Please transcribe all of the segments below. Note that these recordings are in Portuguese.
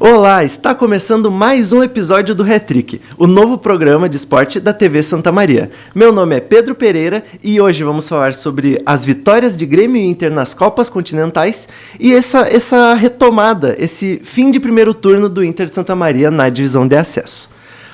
Olá, está começando mais um episódio do Hat-Trick, o novo programa de esporte da TV Santa Maria. Meu nome é Pedro Pereira e hoje vamos falar sobre as vitórias de Grêmio e Inter nas Copas Continentais e essa retomada, esse fim de primeiro turno do Inter de Santa Maria na divisão de acesso.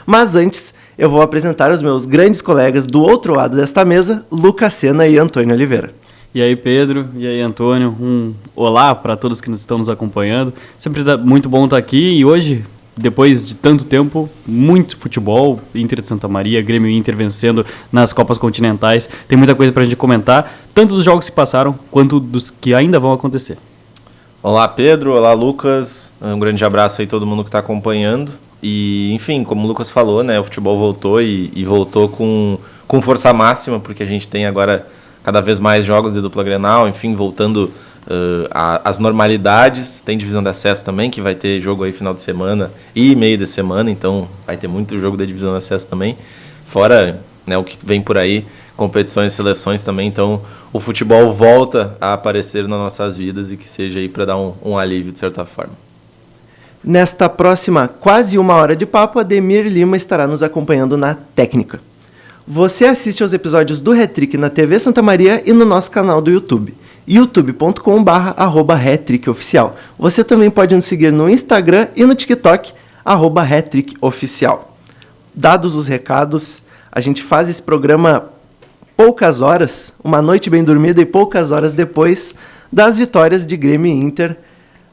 Mas antes, eu vou apresentar os meus grandes colegas do outro lado desta mesa, Lucas Sena e Antônio Oliveira. E aí, Pedro, e aí, Antônio, um olá para todos que estão nos acompanhando. Sempre muito bom estar aqui e hoje, depois de tanto tempo, muito futebol, Inter de Santa Maria, Grêmio e Inter vencendo nas Copas Continentais. Tem muita coisa para a gente comentar, tanto dos jogos que passaram, quanto dos que ainda vão acontecer. Olá, Pedro, olá, Lucas, um grande abraço aí a todo mundo que está acompanhando. E, enfim, como o Lucas falou, né, o futebol voltou e voltou com força máxima, porque a gente tem agora cada vez mais jogos de dupla Grenal, enfim, voltando às normalidades. Tem divisão de acesso também, que vai ter jogo aí final de semana e meio de semana, então vai ter muito jogo da divisão de acesso também. Fora, né, o que vem por aí, competições e seleções também, então o futebol volta a aparecer nas nossas vidas e que seja aí para dar um alívio de certa forma. Nesta próxima quase uma hora de papo, Ademir Lima estará nos acompanhando na técnica. Você assiste aos episódios do Hat-Trick na TV Santa Maria e no nosso canal do YouTube, youtube.com/hattrickoficial. Você também pode nos seguir no Instagram e no TikTok, @hattrickoficial. Dados os recados, a gente faz esse programa poucas horas, uma noite bem dormida e poucas horas depois das vitórias de Grêmio e Inter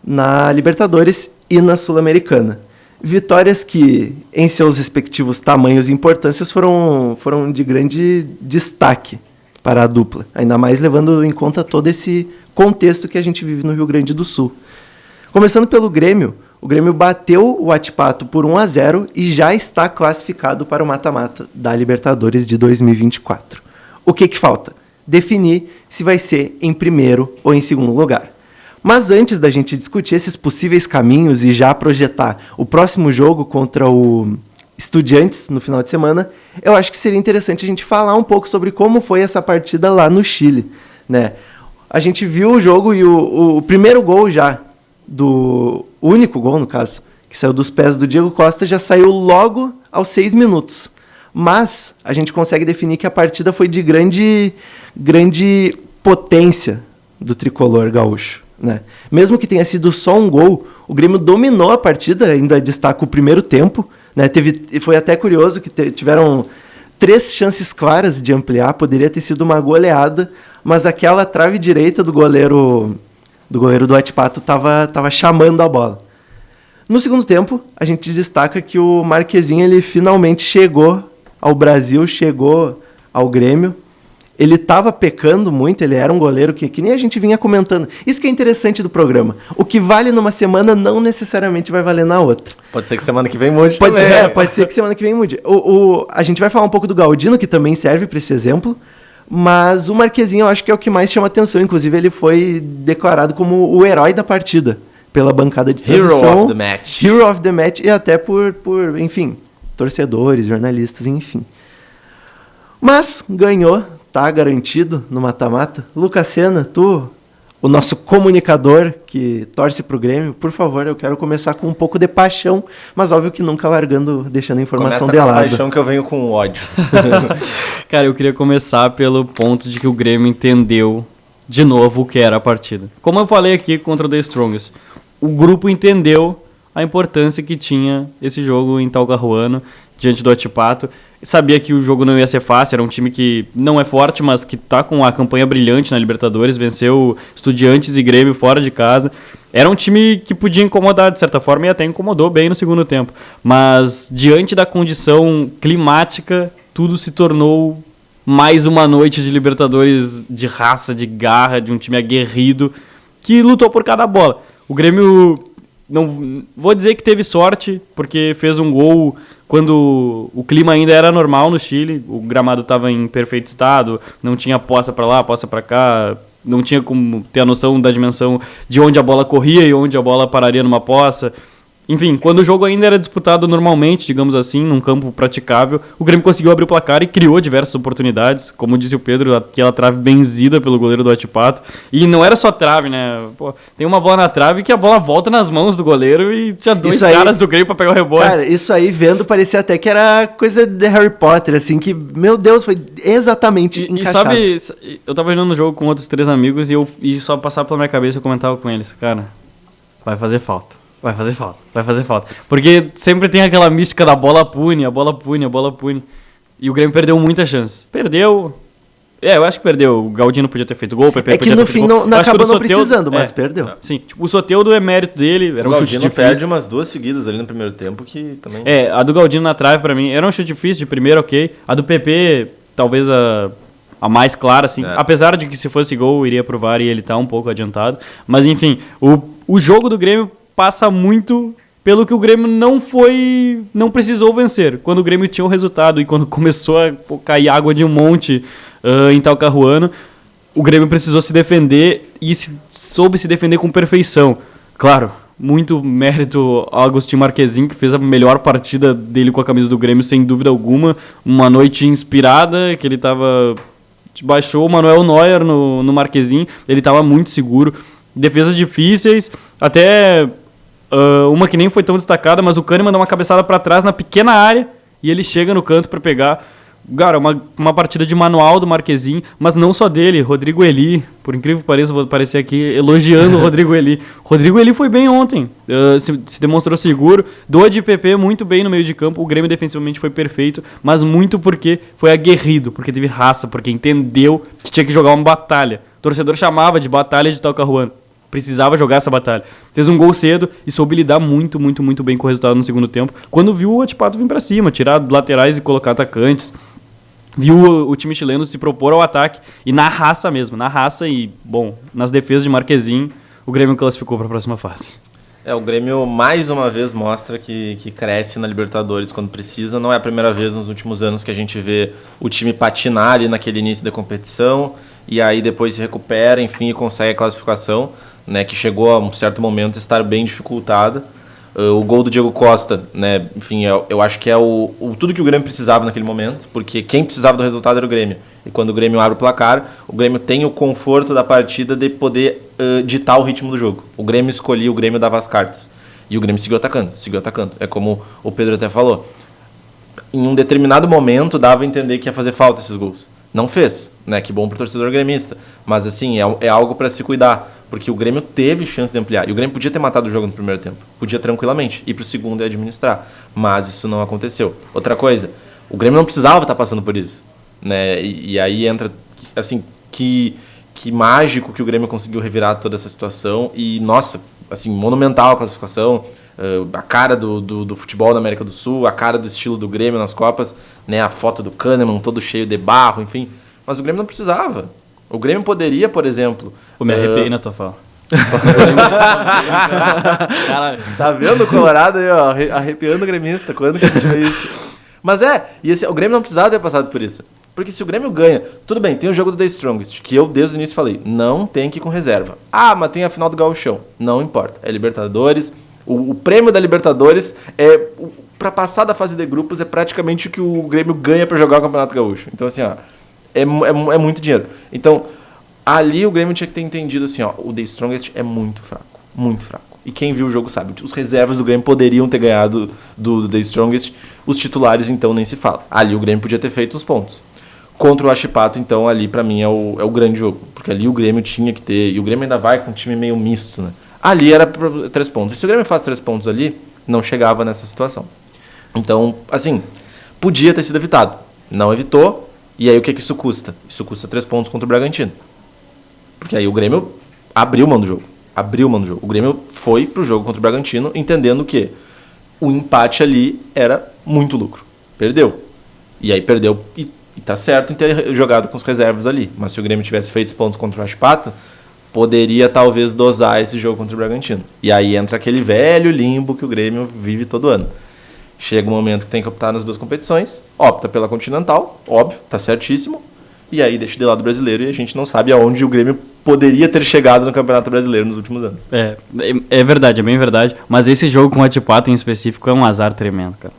na Libertadores e na Sul-Americana. Vitórias que, em seus respectivos tamanhos e importâncias, foram de grande destaque para a dupla. Ainda mais levando em conta todo esse contexto que a gente vive no Rio Grande do Sul. Começando pelo Grêmio, o Grêmio bateu o Huachipato por 1-0 e já está classificado para o mata-mata da Libertadores de 2024. O que falta? Definir se vai ser em primeiro ou em segundo lugar. Mas antes da gente discutir esses possíveis caminhos e já projetar o próximo jogo contra o Estudiantes no final de semana, eu acho que seria interessante a gente falar um pouco sobre como foi essa partida lá no Chile, né? A gente viu o jogo e o primeiro gol já, o único gol no caso, que saiu dos pés do Diego Costa, já saiu logo aos 6 minutos. Mas a gente consegue definir que a partida foi de grande potência do tricolor gaúcho, né? Mesmo que tenha sido só um gol, o Grêmio dominou a partida, ainda destaca o primeiro tempo, né? Foi até curioso que tiveram 3 chances claras de ampliar, poderia ter sido uma goleada, mas aquela trave direita do goleiro do Huachipato estava chamando a bola. No segundo tempo, a gente destaca que o Marquezinho ele finalmente chegou ao Brasil, chegou ao Grêmio. Ele estava pecando muito, ele era um goleiro que nem a gente vinha comentando. Isso que é interessante do programa. O que vale numa semana não necessariamente vai valer na outra. Pode ser que semana que vem mude também. Pode ser que semana que vem mude. A gente vai falar um pouco do Galdino, que também serve para esse exemplo, mas o Marquezinho eu acho que é o que mais chama atenção. Inclusive ele foi declarado como o herói da partida pela bancada de transmissão. Hero of the match. Hero of the match e até por enfim, torcedores, jornalistas, enfim. Mas ganhou. Tá garantido no mata-mata. Lucas Sena, o nosso comunicador que torce pro Grêmio, por favor, eu quero começar com um pouco de paixão, mas óbvio que nunca deixando a informação de lado. Começa com a paixão que eu venho com ódio. Cara, eu queria começar pelo ponto de que o Grêmio entendeu de novo o que era a partida. Como eu falei aqui contra o The Strongest, o grupo entendeu a importância que tinha esse jogo em Talcahuano, diante do Huachipato. Sabia que o jogo não ia ser fácil, era um time que não é forte, mas que está com a campanha brilhante na Libertadores, venceu Estudiantes e Grêmio fora de casa. Era um time que podia incomodar de certa forma e até incomodou bem no segundo tempo. Mas diante da condição climática, tudo se tornou mais uma noite de Libertadores de raça, de garra, de um time aguerrido que lutou por cada bola. O Grêmio, não vou dizer que teve sorte, porque fez um gol quando o clima ainda era normal no Chile, o gramado estava em perfeito estado, não tinha poça para lá, poça para cá, não tinha como ter a noção da dimensão de onde a bola corria e onde a bola pararia numa poça. Enfim, quando o jogo ainda era disputado normalmente, digamos assim, num campo praticável, o Grêmio conseguiu abrir o placar e criou diversas oportunidades. Como disse o Pedro, aquela trave benzida pelo goleiro do Atipato. E não era só trave, né? Pô, tem uma bola na trave que a bola volta nas mãos do goleiro e tinha dois caras do Grêmio pra pegar o rebote. Cara, isso aí vendo parecia até que era coisa de Harry Potter, assim, que, meu Deus, foi exatamente encaixado. E sabe, eu tava olhando no jogo com outros 3 amigos e só passava pela minha cabeça e eu comentava com eles, cara, vai fazer falta. Vai fazer falta. Porque sempre tem aquela mística da bola pune, a bola pune. E o Grêmio perdeu muita chance. Perdeu. Eu acho que perdeu. O Galdino podia ter feito gol, o PP podia ter feito gol. É que no fim não acabou não precisando, mas perdeu. Sim, tipo, o Soteldo é mérito dele, era um chute difícil. Perde umas 2 seguidas ali no primeiro tempo que também... A do Galdino na trave pra mim era um chute difícil de primeiro, ok. A do PP, talvez a mais clara, assim. Apesar de que se fosse gol, iria pro VAR e ele tá um pouco adiantado. Mas enfim, o jogo do Grêmio passa muito pelo que o Grêmio não precisou vencer. Quando o Grêmio tinha o resultado e quando começou a cair água de um monte em Talcahuano, o Grêmio precisou se defender e soube se defender com perfeição. Claro, muito mérito ao Agostinho Marquezin, que fez a melhor partida dele com a camisa do Grêmio, sem dúvida alguma. Uma noite inspirada, que ele tava... Baixou o Manuel Neuer no Marquezin, ele estava muito seguro. Defesas difíceis, até... uma que nem foi tão destacada, mas o Kahneman dá uma cabeçada para trás na pequena área e ele chega no canto para pegar. Cara, uma partida de manual do Marquezin, mas não só dele, Rodrigo Eli, por incrível que pareça, vou aparecer aqui elogiando o Rodrigo Eli. Rodrigo Eli foi bem ontem, se demonstrou seguro, doa de PP muito bem no meio de campo, o Grêmio defensivamente foi perfeito, mas muito porque foi aguerrido, porque teve raça, porque entendeu que tinha que jogar uma batalha. O torcedor chamava de batalha de Talcahuano. Precisava jogar essa batalha. Fez um gol cedo e soube lidar muito bem com o resultado no segundo tempo. Quando viu o Atipato vir pra cima, tirar laterais e colocar atacantes. Viu o time chileno se propor ao ataque. E na raça mesmo. Na raça e, bom, nas defesas de Marquezin, o Grêmio classificou para a próxima fase. O Grêmio mais uma vez mostra que cresce na Libertadores quando precisa. Não é a primeira vez nos últimos anos que a gente vê o time patinar ali naquele início da competição. E aí depois se recupera, enfim, e consegue a classificação. Né, que chegou a um certo momento a estar bem dificultada. O gol do Diego Costa, né, enfim, eu acho que é tudo que o Grêmio precisava naquele momento, porque quem precisava do resultado era o Grêmio. E quando o Grêmio abre o placar, o Grêmio tem o conforto da partida de poder ditar o ritmo do jogo. O Grêmio escolhia, o Grêmio dava as cartas. E o Grêmio seguiu atacando. É como o Pedro até falou. Em um determinado momento dava a entender que ia fazer falta esses gols. Não fez, né? Que bom pro torcedor gremista. Mas assim, é algo para se cuidar. Porque o Grêmio teve chance de ampliar. E o Grêmio podia ter matado o jogo no primeiro tempo. Podia tranquilamente ir pro segundo e administrar. Mas isso não aconteceu. Outra coisa, o Grêmio não precisava estar passando por isso. Né? E aí entra, assim, que mágico que o Grêmio conseguiu revirar toda essa situação. E, nossa, assim, monumental a classificação. A cara do futebol da América do Sul, a cara do estilo do Grêmio nas Copas, né? A foto do Kahneman todo cheio de barro, enfim. Mas o Grêmio não precisava. O Grêmio poderia, por exemplo... Eu me arrepiei na tua fala. Tá vendo o Colorado aí, ó, arrepiando o gremista? Quando que a gente vê isso? Mas o Grêmio não precisava ter passado por isso. Porque se o Grêmio ganha... Tudo bem, tem o jogo do The Strongest, que eu desde o início falei, não tem que ir com reserva. Mas tem a final do Gauchão. Não importa. É Libertadores. O prêmio da Libertadores para passar da fase de grupos é praticamente o que o Grêmio ganha para jogar o Campeonato Gaúcho. Então, assim, ó, é muito dinheiro. Então, ali o Grêmio tinha que ter entendido assim, ó, o The Strongest é muito fraco. Muito fraco. E quem viu o jogo sabe. Os reservas do Grêmio poderiam ter ganhado do The Strongest. Os titulares, então, nem se fala. Ali o Grêmio podia ter feito os pontos. Contra o Atipato, então, ali pra mim é o grande jogo. Porque ali o Grêmio tinha que ter... E o Grêmio ainda vai com um time meio misto, né? Ali era 3 pontos. E se o Grêmio faz 3 pontos ali, não chegava nessa situação. Então, assim, podia ter sido evitado. Não evitou. E aí o que isso custa? Isso custa 3 pontos contra o Bragantino. Porque aí o Grêmio abriu mão do jogo. O Grêmio foi pro jogo contra o Bragantino entendendo que o empate ali era muito lucro. Perdeu. E aí perdeu e tá certo em ter jogado com os reservas ali. Mas se o Grêmio tivesse feito os pontos contra o Atipato, poderia talvez dosar esse jogo contra o Bragantino. E aí entra aquele velho limbo que o Grêmio vive todo ano. Chega um momento que tem que optar nas 2 competições, opta pela Continental, óbvio, tá certíssimo, e aí deixa de lado o brasileiro e a gente não sabe aonde o Grêmio poderia ter chegado no Campeonato Brasileiro nos últimos anos. É verdade, é bem verdade. Mas esse jogo com o Atipato em específico é um azar tremendo, cara.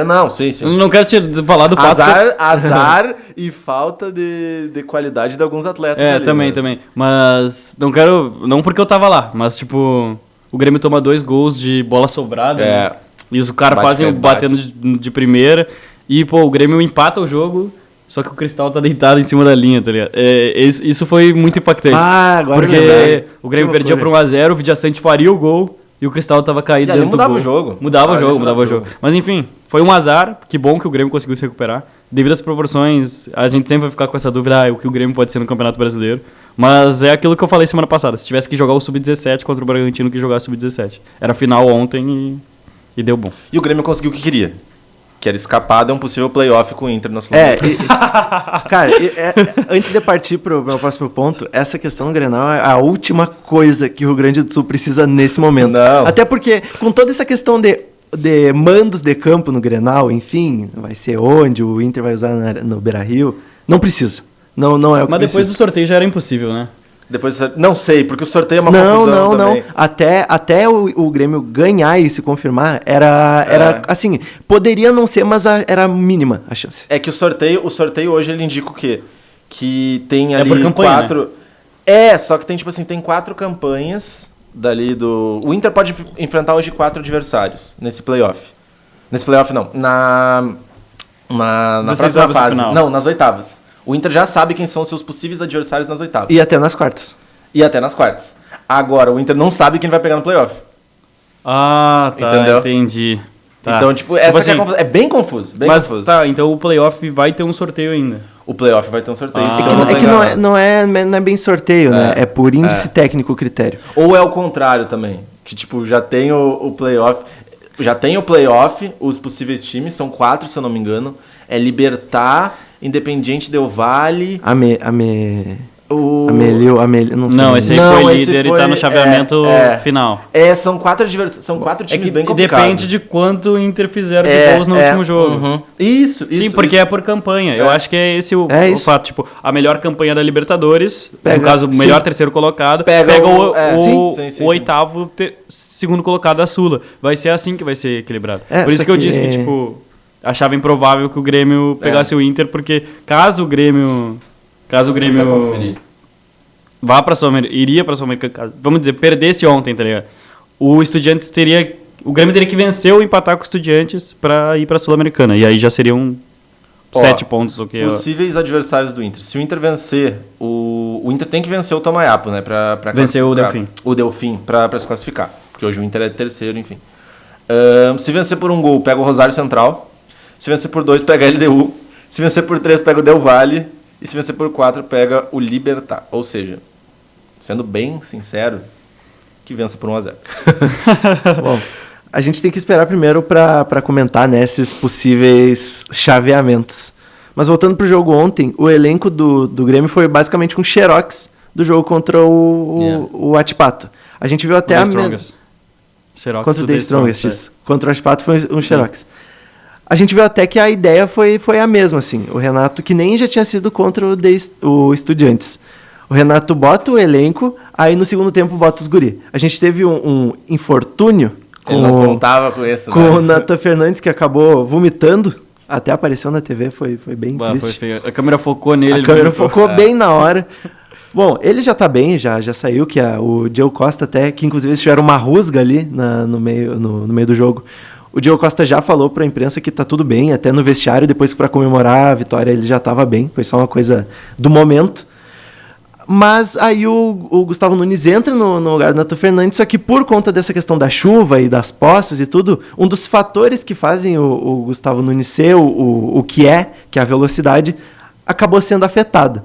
Não, sim. Eu não quero te falar do fato Azar e falta de qualidade de alguns atletas ali, também. Mas não quero... Não porque eu tava lá, mas tipo... O Grêmio toma 2 gols de bola sobrada, né? E os caras fazem batendo de primeira. E, pô, o Grêmio empata o jogo, só que o Cristal tá deitado em cima da linha, tá ligado? Isso foi muito impactante. Agora porque o Grêmio perdia por 1-0, o Vidiaçante faria o gol e o Cristal tava caído dentro do gol. Mudava o jogo. Mas enfim, foi um azar. Que bom que o Grêmio conseguiu se recuperar. Devido às proporções, a gente sempre vai ficar com essa dúvida, o que o Grêmio pode ser no Campeonato Brasileiro. Mas é aquilo que eu falei semana passada. Se tivesse que jogar o Sub-17 contra o Bragantino, que jogar o Sub-17. Era final ontem e deu bom. E o Grêmio conseguiu o que queria. Que era escapar de um possível playoff com o Inter na Sul-Americana. Cara, antes de partir para o próximo ponto, essa questão do Grenal é a última coisa que o Rio Grande do Sul precisa nesse momento. Não. Até porque, com toda essa questão de mandos de campo no Grenal, enfim, vai ser onde o Inter vai usar no Beira-Rio, não precisa. Não é o que Mas depois do sorteio já era impossível, né? Não sei, porque o sorteio é uma confusão também. Até o Grêmio ganhar e se confirmar, era assim, poderia não ser, mas era mínima a chance. É que o sorteio hoje ele indica o quê? Que tem ali por campanha, 4... Né? Só que tem tipo assim, tem 4 campanhas dali do... O Inter pode enfrentar hoje 4 adversários nesse playoff. Nesse playoff não, na próxima fase. Final. Não, nas oitavas. O Inter já sabe quem são os seus possíveis adversários nas oitavas. E até nas quartas. Agora, o Inter não sabe quem vai pegar no playoff. Ah, tá, entendeu? Entendi. Tá. Então, tipo, essa assim, é bem confuso. Tá, então o playoff vai ter um sorteio ainda. O playoff vai ter um sorteio. Não é bem sorteio, né? É por índice técnico critério. Ou é o contrário também. Que, tipo, já tem o playoff. Já tem o playoff, os possíveis times, são 4, se eu não me engano. É Libertad, Independiente Del Valle... não sei. Não, esse aí foi líder e tá no chaveamento final. São 4 times bem complicados. Depende de quanto o Inter fizeram de gols no último jogo. Isso. Sim, porque é por campanha. Eu acho que é esse o fato. Tipo, a melhor campanha da Libertadores, no caso, o melhor terceiro colocado, pega o oitavo segundo colocado da Sula. Vai ser assim que vai ser equilibrado. Por isso que eu disse que, tipo, achava improvável que o Grêmio pegasse o Inter, porque caso o Grêmio vá pra Sul-Americana, iria pra Sul-Americana, vamos dizer, perdesse ontem, tá ligado? O Grêmio teria que vencer ou empatar com o Estudiantes pra ir pra Sul-Americana, e aí já seriam 7 pontos. Possíveis adversários do Inter. Se o Inter vencer, o Inter tem que vencer o Tomayapo, né? Pra vencer o Delfim. O Delfim, pra se classificar, porque hoje o Inter é terceiro, enfim. Se vencer por 1 gol, pega o Rosário Central. Se vencer por 2, pega a LDU. Se vencer por 3, pega o Del Valle. E se vencer por 4, pega o Libertad. Ou seja, sendo bem sincero, que vença por 1-0. Bom, a gente tem que esperar primeiro para comentar, né, esses possíveis chaveamentos. Mas voltando pro jogo ontem, o elenco do Grêmio foi basicamente um xerox do jogo contra o Atipato. A gente viu até contra o The Strongest. Contra o Atipato foi um xerox. A gente viu até que a ideia foi a mesma, assim. O Renato, que nem já tinha sido contra o Estudiantes. O Renato bota o elenco, aí no segundo tempo bota os guri. A gente teve um infortúnio Ele não contava com isso, com o Nathan Fernandes, que acabou vomitando. Até apareceu na TV, foi bem triste. Foi feio. A câmera focou nele. A câmera focou bem na hora. Bom, ele já tá bem, já saiu, que o Diego Costa até, que inclusive eles tiveram uma rusga ali no meio do jogo. O Diego Costa já falou para a imprensa que tá tudo bem, até no vestiário, depois para comemorar a vitória ele já estava bem, foi só uma coisa do momento. Mas aí o Gustavo Nunes entra no lugar do Nathan Fernandes, só que por conta dessa questão da chuva e das posses e tudo, um dos fatores que fazem o Gustavo Nunes ser o que é a velocidade, acabou sendo afetado.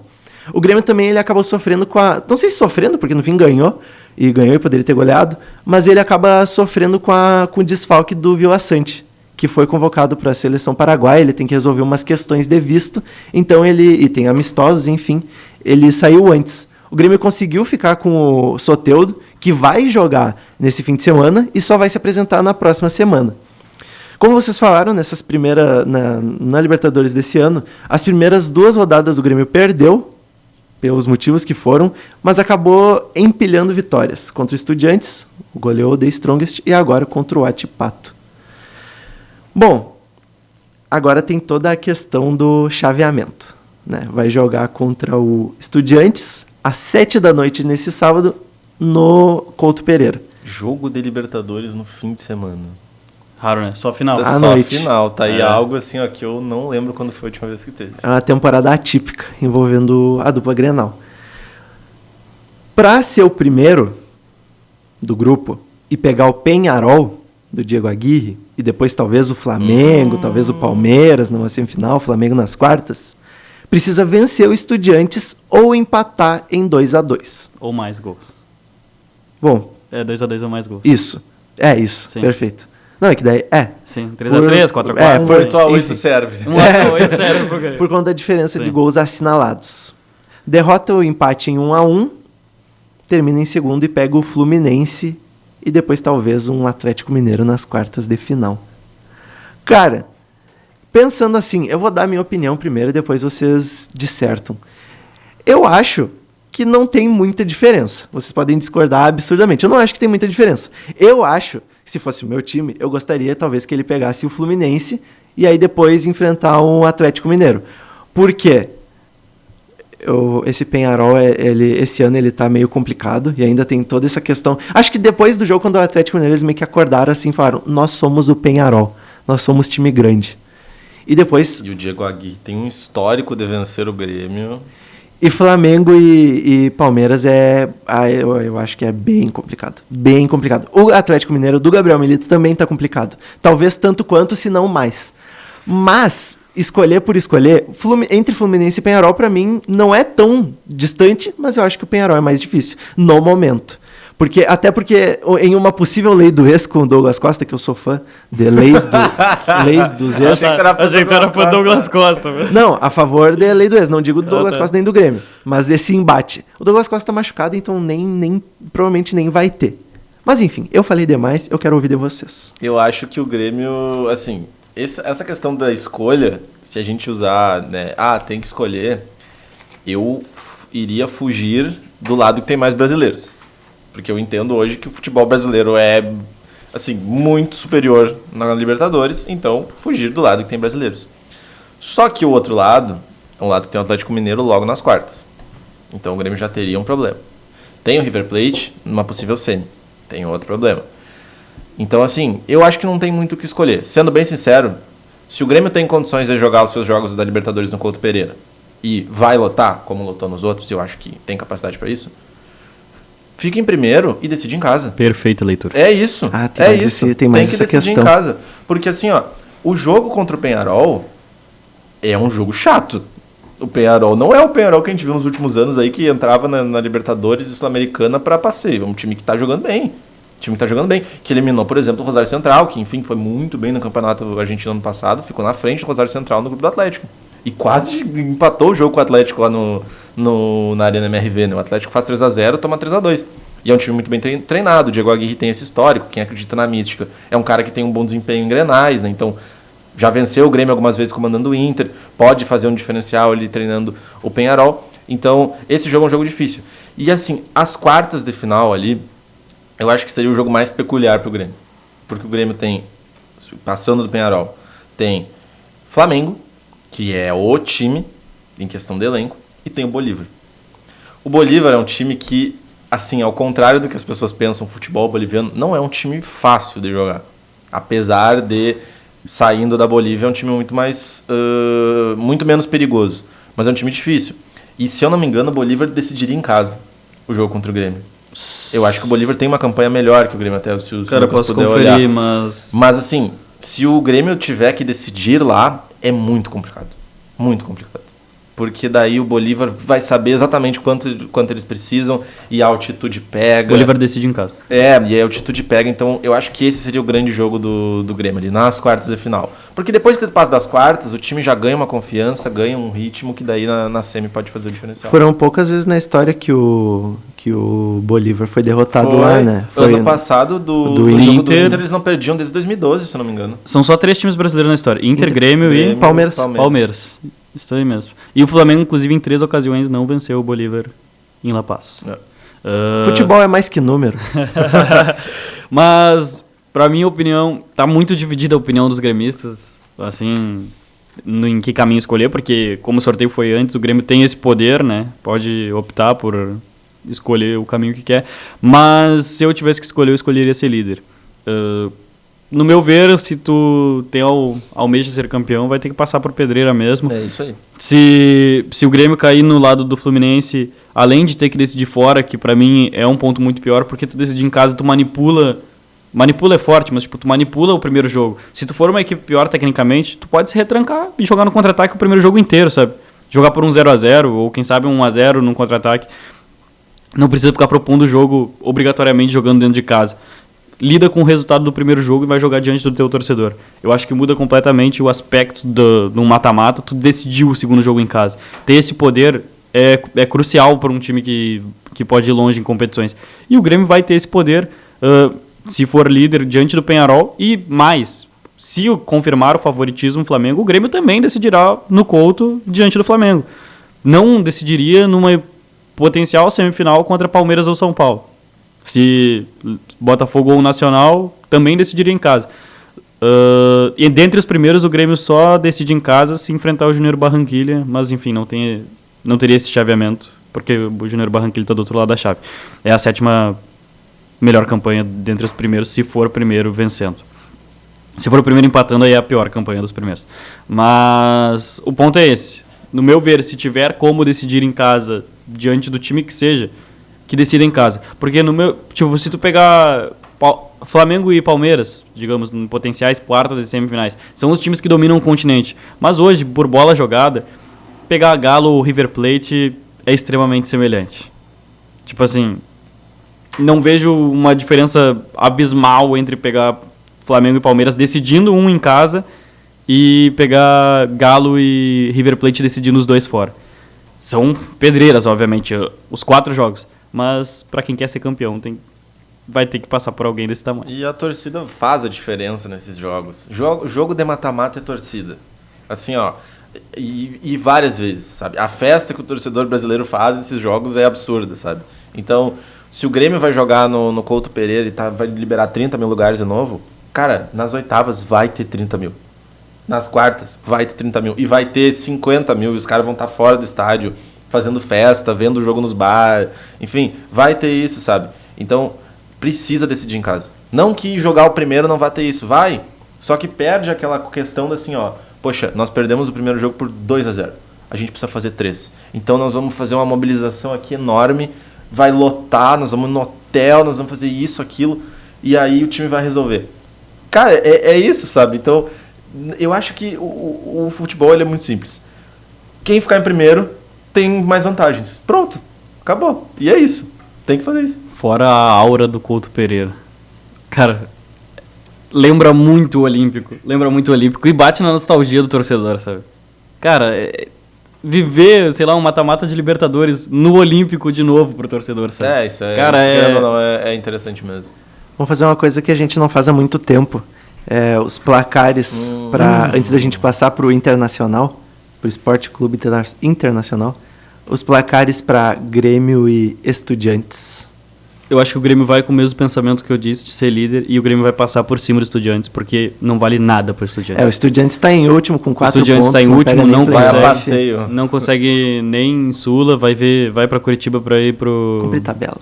O Grêmio também ele acabou sofrendo não sei se sofrendo, porque no fim ganhou e poderia ter goleado, mas ele acaba sofrendo com o desfalque do Vila Sante, que foi convocado para a seleção paraguaia. Ele tem que resolver umas questões de visto, então e tem amistosos, enfim, ele saiu antes. O Grêmio conseguiu ficar com o Soteldo, que vai jogar nesse fim de semana e só vai se apresentar na próxima semana. Como vocês falaram, na Libertadores desse ano, as primeiras 2 rodadas o Grêmio perdeu, pelos motivos que foram, mas acabou empilhando vitórias contra o Estudiantes, goleou o The Strongest, e agora contra o Atipato. Bom, agora tem toda a questão do chaveamento, né? Vai jogar contra o Estudiantes às 7 da noite nesse sábado no Couto Pereira. Jogo de Libertadores no fim de semana. Raro, né? Só final. À Só noite. final, tá aí algo assim, ó, que eu não lembro quando foi a última vez que teve. É uma temporada atípica, envolvendo a dupla Grenal. Para ser o primeiro do grupo e pegar o Peñarol, do Diego Aguirre, e depois talvez o Flamengo, talvez o Palmeiras numa semifinal, o Flamengo nas quartas, precisa vencer o Estudiantes ou empatar em 2-2. Ou mais gols. Bom, 2x2 ou mais gols. isso. É isso, Sim. perfeito. Não, é que daí... Sim, 3x3, 4x4. por- 8x8 enfim. serve. 1x8, sério, por quê? Por conta da diferença Sim. de gols assinalados. Derrota o empate em 1-1, termina em segundo e pega o Fluminense e depois talvez um Atlético Mineiro nas quartas de final. Cara, pensando assim, eu vou dar minha opinião primeiro e depois vocês dissertam. Eu acho que não tem muita diferença. Vocês podem discordar absurdamente. Eu não acho que tem muita diferença. Eu acho que se fosse o meu time, eu gostaria talvez que ele pegasse o Fluminense e aí depois enfrentar o Atlético Mineiro. Por quê? Esse Peñarol, esse ano ele tá meio complicado e ainda tem toda essa questão. Acho que depois do jogo, quando o Atlético Mineiro, eles meio que acordaram assim, falaram, nós somos o Peñarol, nós somos time grande. E depois... E o Diego Aguirre tem um histórico de vencer o Grêmio. E Flamengo e Palmeiras eu acho que é bem complicado. Bem complicado. O Atlético Mineiro do Gabriel Milito também tá complicado. Talvez tanto quanto, se não mais. Mas, escolher por escolher, entre Fluminense e Peñarol, pra mim, não é tão distante, mas eu acho que o Peñarol é mais difícil, no momento. Até porque, em uma possível lei do ex com o Douglas Costa, que eu sou fã de leis dos ex... Achei que era fã Douglas Costa. Velho. Não, a favor da lei do ex, não digo do Douglas Costa nem do Grêmio, mas esse embate. O Douglas Costa tá machucado, então provavelmente nem vai ter. Mas enfim, eu falei demais, eu quero ouvir de vocês. Eu acho que o Grêmio, assim, essa questão da escolha, se a gente usar, né, tem que escolher, eu iria fugir do lado que tem mais brasileiros. Porque eu entendo hoje que o futebol brasileiro é, assim, muito superior na Libertadores, então fugir do lado que tem brasileiros. Só que o outro lado é um lado que tem o Atlético Mineiro logo nas quartas. Então o Grêmio já teria um problema. Tem o River Plate numa possível semi. Tem outro problema. Então, assim, eu acho que não tem muito o que escolher. Sendo bem sincero, se o Grêmio tem condições de jogar os seus jogos da Libertadores no Couto Pereira e vai lotar, como lotou nos outros, eu acho que tem capacidade para isso, fica em primeiro e decide em casa. Perfeita leitura. É isso. Tem mais que essa decidir questão. em casa. Porque assim, ó, o jogo contra o Peñarol é um jogo chato. O Peñarol não é o Peñarol que a gente viu nos últimos anos aí, que entrava na Libertadores e Sul-Americana para passeio. É um time que tá jogando bem. Que eliminou, por exemplo, o Rosário Central, que enfim foi muito bem no Campeonato Argentino ano passado, ficou na frente do Rosário Central no grupo do Atlético. E quase empatou o jogo com o Atlético lá na Arena MRV, né? O Atlético faz 3x0, toma 3x2. E é um time muito bem treinado. O Diego Aguirre tem esse histórico. Quem acredita na mística é um cara que tem um bom desempenho em Grenais, né? Então, já venceu o Grêmio algumas vezes comandando o Inter. Pode fazer um diferencial ali treinando o Peñarol. Então, esse jogo é um jogo difícil. E assim, as quartas de final ali, eu acho que seria o jogo mais peculiar pro Grêmio. Porque o Grêmio tem, passando do Peñarol, tem Flamengo, que é o time em questão de elenco, e tem o Bolívar. O Bolívar é um time que, assim, ao contrário do que as pessoas pensam, o futebol boliviano não é um time fácil de jogar. Apesar de, saindo da Bolívia, é um time muito menos perigoso. Mas é um time difícil. E, se eu não me engano, o Bolívar decidiria em casa o jogo contra o Grêmio. Eu acho que o Bolívar tem uma campanha melhor que o Grêmio, até se o Cara, Lucas posso puder conferir, olhar. mas... Mas, assim, se o Grêmio tiver que decidir lá, é muito complicado. Muito complicado. Porque daí o Bolívar vai saber exatamente quanto eles precisam e a altitude pega. Bolívar decide em casa. E a altitude pega. Então, eu acho que esse seria o grande jogo do Grêmio ali, nas quartas de final. Porque depois que você passa das quartas, o time já ganha uma confiança, ganha um ritmo que daí na semi pode fazer o diferencial. Foram poucas vezes na história que o Bolívar foi derrotado lá, né? Foi ano passado, do jogo Inter. do Inter, eles não perdiam desde 2012, se eu não me engano. São só 3 times brasileiros na história. Inter, Grêmio e Palmeiras. Palmeiras. Isso aí mesmo. E o Flamengo, inclusive, em 3 ocasiões não venceu o Bolívar em La Paz. Futebol é mais que número. Mas, pra minha opinião, tá muito dividida a opinião dos gremistas, assim, em que caminho escolher, porque como o sorteio foi antes, o Grêmio tem esse poder, né? Pode optar por escolher o caminho que quer, mas se eu tivesse que escolher, eu escolheria ser líder. No meu ver, se tu almeja ser campeão, vai ter que passar por pedreira mesmo. É isso aí. Se o Grêmio cair no lado do Fluminense, além de ter que decidir fora, que pra mim é um ponto muito pior, porque tu decidir em casa, tu manipula é forte, mas tipo, tu manipula o primeiro jogo. Se tu for uma equipe pior tecnicamente, tu pode se retrancar e jogar no contra-ataque o primeiro jogo inteiro, sabe? Jogar por um 0-0 ou quem sabe um 1-0 num contra-ataque. Não precisa ficar propondo o jogo obrigatoriamente jogando dentro de casa. Lida com o resultado do primeiro jogo e vai jogar diante do teu torcedor. Eu acho que muda completamente o aspecto do mata-mata. Tu decidiu o segundo jogo em casa. Ter esse poder é crucial para um time que pode ir longe em competições. E o Grêmio vai ter esse poder se for líder diante do Peñarol. E mais, se confirmar o favoritismo do Flamengo, o Grêmio também decidirá no Couto diante do Flamengo. Não decidiria numa potencial semifinal contra Palmeiras ou São Paulo. Se Botafogo ou Nacional, também decidiria em casa. E dentre os primeiros, o Grêmio só decide em casa se enfrentar o Júnior Barranquilla, mas enfim, não teria esse chaveamento, porque o Júnior Barranquilla está do outro lado da chave. É a 7ª melhor campanha dentre os primeiros, se for o primeiro vencendo. Se for o primeiro empatando, aí é a pior campanha dos primeiros. Mas o ponto é esse. No meu ver, se tiver como decidir em casa, diante do time que seja, que decida em casa. Porque se tu pegar Flamengo e Palmeiras, digamos, em potenciais quartas e semifinais, são os times que dominam o continente. Mas hoje, por bola jogada, pegar Galo ou River Plate é extremamente semelhante. Tipo assim, não vejo uma diferença abismal entre pegar Flamengo e Palmeiras decidindo um em casa e pegar Galo e River Plate decidindo os dois fora. São pedreiras, obviamente, os 4 jogos. Mas para quem quer ser campeão, vai ter que passar por alguém desse tamanho. E a torcida faz a diferença nesses jogos. Jogo de mata-mata é torcida. Assim, ó, e várias vezes, sabe? A festa que o torcedor brasileiro faz nesses jogos é absurda, sabe? Então, se o Grêmio vai jogar no Couto Pereira e vai liberar 30 mil lugares de novo, cara, nas oitavas vai ter 30 mil. Nas quartas vai ter 30 mil. E vai ter 50 mil e os caras vão estar fora do estádio, fazendo festa, vendo o jogo nos bar, enfim, vai ter isso, sabe? Então, precisa decidir em casa. Não que jogar o primeiro não vai ter isso, vai, só que perde aquela questão da assim, ó, poxa, nós perdemos o primeiro jogo por 2-0, a gente precisa fazer 3. Então nós vamos fazer uma mobilização aqui enorme, vai lotar, nós vamos no hotel, nós vamos fazer isso, aquilo, e aí o time vai resolver. Cara, é isso, sabe? Então, eu acho que o futebol ele é muito simples. Quem ficar em primeiro tem mais vantagens. Pronto, acabou. E é isso. Tem que fazer isso. Fora a aura do Couto Pereira. Cara, lembra muito o Olímpico. E bate na nostalgia do torcedor, sabe? Cara, viver, sei lá, um mata-mata de Libertadores no Olímpico de novo pro torcedor, sabe? Isso é. Cara, é interessante mesmo. Vamos fazer uma coisa que a gente não faz há muito tempo. Os placares, antes da gente passar pro Internacional, pro Esporte Clube Internacional, os placares para Grêmio e Estudiantes. Eu acho que o Grêmio vai com o mesmo pensamento que eu disse, de ser líder, e o Grêmio vai passar por cima do Estudiantes, porque não vale nada pro Estudiantes. O Estudiantes está em último com 4 pontos. O Estudiantes está em último, não vai a passeio. Não consegue nem em Sula, vai para Curitiba para ir pro... Cumprir tabela.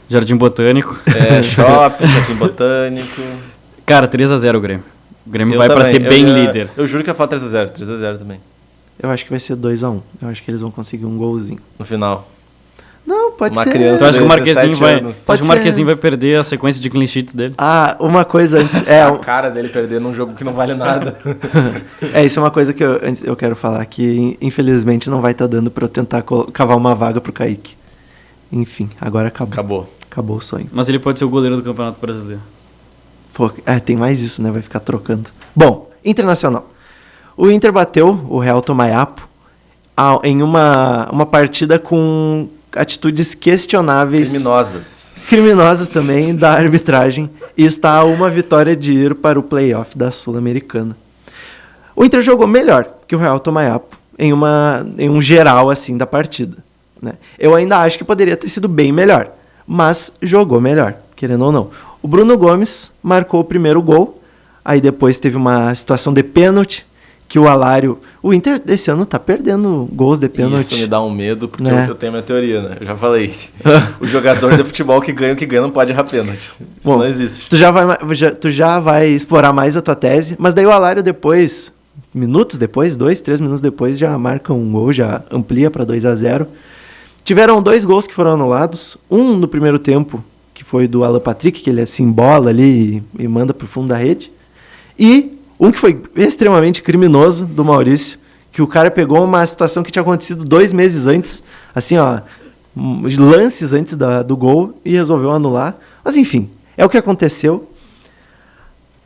Jardim Botânico. Shopping, Jardim Botânico. Cara, 3-0 o Grêmio. O Grêmio vai para ser bem líder. Eu juro que ia falar 3-0 também. Eu acho que vai ser 2-1. Eu acho que eles vão conseguir um golzinho. No final. Não, pode Uma ser. criança Eu acho que o de Marquezinho vai perder a sequência de clean sheets dele. Uma coisa antes... a cara dele perder num jogo que não vale nada. Isso é uma coisa que eu quero falar, que infelizmente não vai estar dando para eu tentar cavar uma vaga pro Kaique. Enfim, agora acabou. Acabou o sonho. Mas ele pode ser o goleiro do Campeonato Brasileiro. Pô, tem mais isso, né? Vai ficar trocando. Bom, Internacional. O Inter bateu o Real Tomayapo em uma partida com atitudes questionáveis. Criminosas também da arbitragem. E está a uma vitória de ir para o play-off da Sul-Americana. O Inter jogou melhor que o Real Tomayapo. em um geral assim da partida, né? Eu ainda acho que poderia ter sido bem melhor, mas jogou melhor, querendo ou não. O Bruno Gomes marcou o primeiro gol, aí depois teve uma situação de pênalti, que o Alário... O Inter esse ano tá perdendo gols de pênalti. Isso me dá um medo, porque Né? eu tenho a minha teoria, né? Eu já falei. O jogador de futebol que ganha o que ganha não pode errar pênalti. Isso Bom, não existe. Tu já vai explorar mais a tua tese, mas daí o Alário depois, minutos depois, 2, 3 minutos depois, já marca um gol, já amplia para 2-0. Tiveram 2 gols que foram anulados, um no primeiro tempo, que foi do Alan Patrick, que ele se embola ali e manda pro fundo da rede, e um que foi extremamente criminoso, do Maurício, que o cara pegou uma situação que tinha acontecido 2 meses antes, assim, ó, lances antes do gol, e resolveu anular. Mas enfim, é o que aconteceu.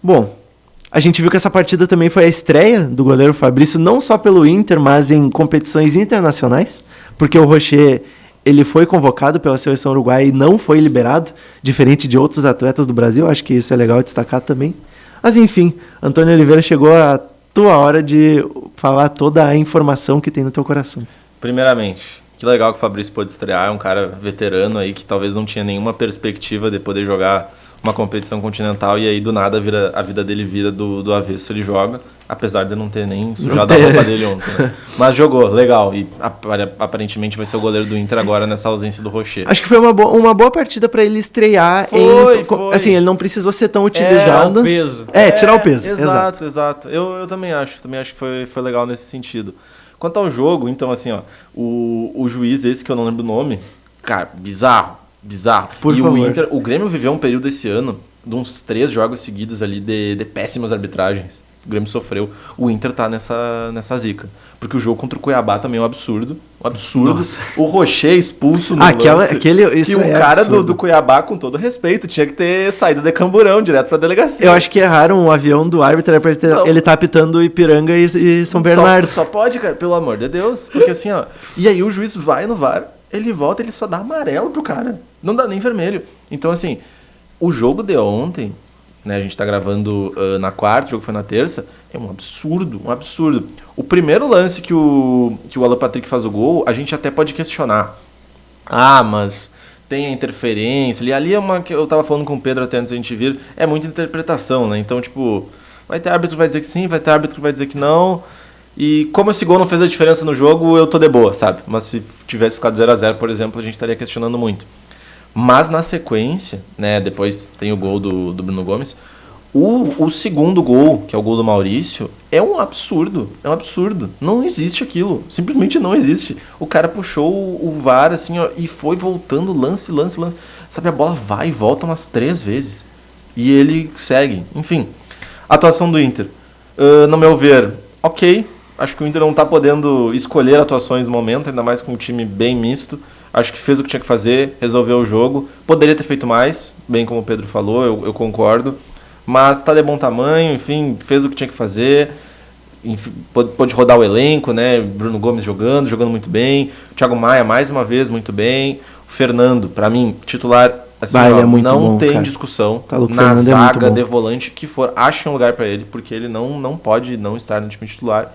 Bom, a gente viu que essa partida também foi a estreia do goleiro Fabrício, não só pelo Inter, mas em competições internacionais, porque o Rocher, ele foi convocado pela seleção uruguaia e não foi liberado, diferente de outros atletas do Brasil. Acho que isso é legal destacar também. Mas enfim, Antônio Oliveira, chegou a tua hora de falar toda a informação que tem no teu coração. Primeiramente, que legal que o Fabrício pôde estrear. É um cara veterano aí que talvez não tinha nenhuma perspectiva de poder jogar uma competição continental, e aí do nada a vida dele vira do avesso. Ele joga, apesar de não ter nem sujado a roupa dele ontem, né? Mas jogou, legal, e aparentemente vai ser o goleiro do Inter agora nessa ausência do Rocher. Acho que foi uma boa partida para ele estrear. Foi. Assim, ele não precisou ser tão utilizado. Tirar o peso. Tirar o peso. Exato. Eu também acho que foi legal nesse sentido. Quanto ao jogo, então, assim, ó, o juiz, esse que eu não lembro o nome, cara, bizarro. Por favor. O Grêmio viveu um período esse ano de uns 3 jogos seguidos ali de péssimas arbitragens. O Grêmio sofreu. O Inter tá nessa zica. Porque o jogo contra o Cuiabá também é um absurdo. Nossa. O Rocher expulso no Isso e o cara absurdo. do Cuiabá, com todo respeito, tinha que ter saído de Camburão direto pra delegacia. Eu acho que erraram o avião do árbitro, era pra ele tá apitando Ipiranga e São Bernardo. Só pode, cara, pelo amor de Deus. Porque assim, ó... E aí o juiz vai no VAR, ele volta, ele só dá amarelo pro cara. Não dá nem vermelho. Então, assim, o jogo de ontem, né, a gente tá gravando na quarta, o jogo foi na terça, é um absurdo. O primeiro lance que o Alan Patrick faz o gol, a gente até pode questionar. Ah, mas tem a interferência ali. Ali é uma que eu tava falando com o Pedro até antes da gente vir, é muita interpretação, né? Então, tipo, vai ter árbitro que vai dizer que sim, vai ter árbitro que vai dizer que não. E como esse gol não fez a diferença no jogo, eu tô de boa, sabe? Mas se tivesse ficado 0-0, por exemplo, a gente estaria questionando muito. Mas na sequência, né, depois tem o gol do Bruno Gomes, o segundo gol, que é o gol do Maurício, é um absurdo. Não existe aquilo. Simplesmente não existe. O cara puxou o VAR assim, ó, e foi voltando lance. Sabe, a bola vai e volta umas 3 vezes. E ele segue. Enfim, atuação do Inter. No meu ver, ok. Acho que o Inter não está podendo escolher atuações no momento, ainda mais com um time bem misto. Acho que fez o que tinha que fazer, resolveu o jogo. Poderia ter feito mais, bem como o Pedro falou, eu concordo. Mas está de bom tamanho, enfim, fez o que tinha que fazer. Enfim, pôde rodar o elenco, né? Bruno Gomes jogando muito bem. O Thiago Maia, mais uma vez, muito bem. O Fernando, para mim, titular, assim, ó, é muito não bom, tem cara. discussão. Tá, na zaga, é de volante, que for, achem um lugar para ele, porque ele não pode não estar no time titular.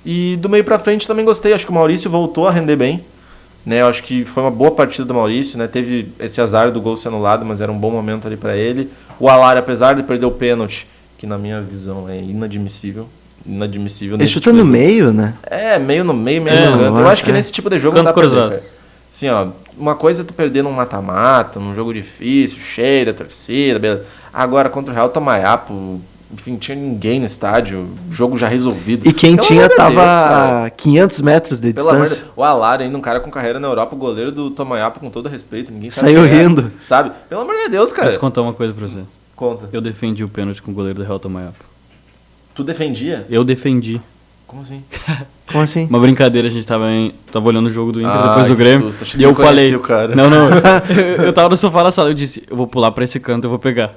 E do meio pra frente também gostei. Acho que o Maurício voltou a render bem, né? Eu acho que foi uma boa partida do Maurício, né? Teve esse azar do gol ser anulado, mas era um bom momento ali pra ele. O Alário, apesar de perder o pênalti, que na minha visão é inadmissível. Ele chuta no meio, né? Meio no meio, meio no canto. Eu acho que nesse tipo de jogo Canto não dá pra cruzado. perder. Assim, ó, uma coisa é tu perder num mata-mata, num jogo difícil, cheio da torcida, beleza. Agora, contra o Real Tomayapo, enfim, tinha ninguém no estádio, jogo já resolvido. E quem Pelo tinha amor de tava Deus, a 500 metros de pelo amor de distância. Deus. O Alário ainda, um cara com carreira na Europa, o goleiro do Tomayapo, com todo respeito, ninguém sabe Saiu quem é, rindo. sabe? Pelo amor de Deus, cara. Posso contar uma coisa pra você? Conta. Eu defendi o pênalti com o goleiro do Real Tomayapo. Tu defendia? Eu defendi. Como assim? Como assim? Uma brincadeira, a gente tava olhando o jogo do Inter Ah, depois do que Grêmio. susto, achei E que eu eu conheci falei. o cara. Não. Eu tava no sofá na sala, eu disse, eu vou pular pra esse canto, eu vou pegar.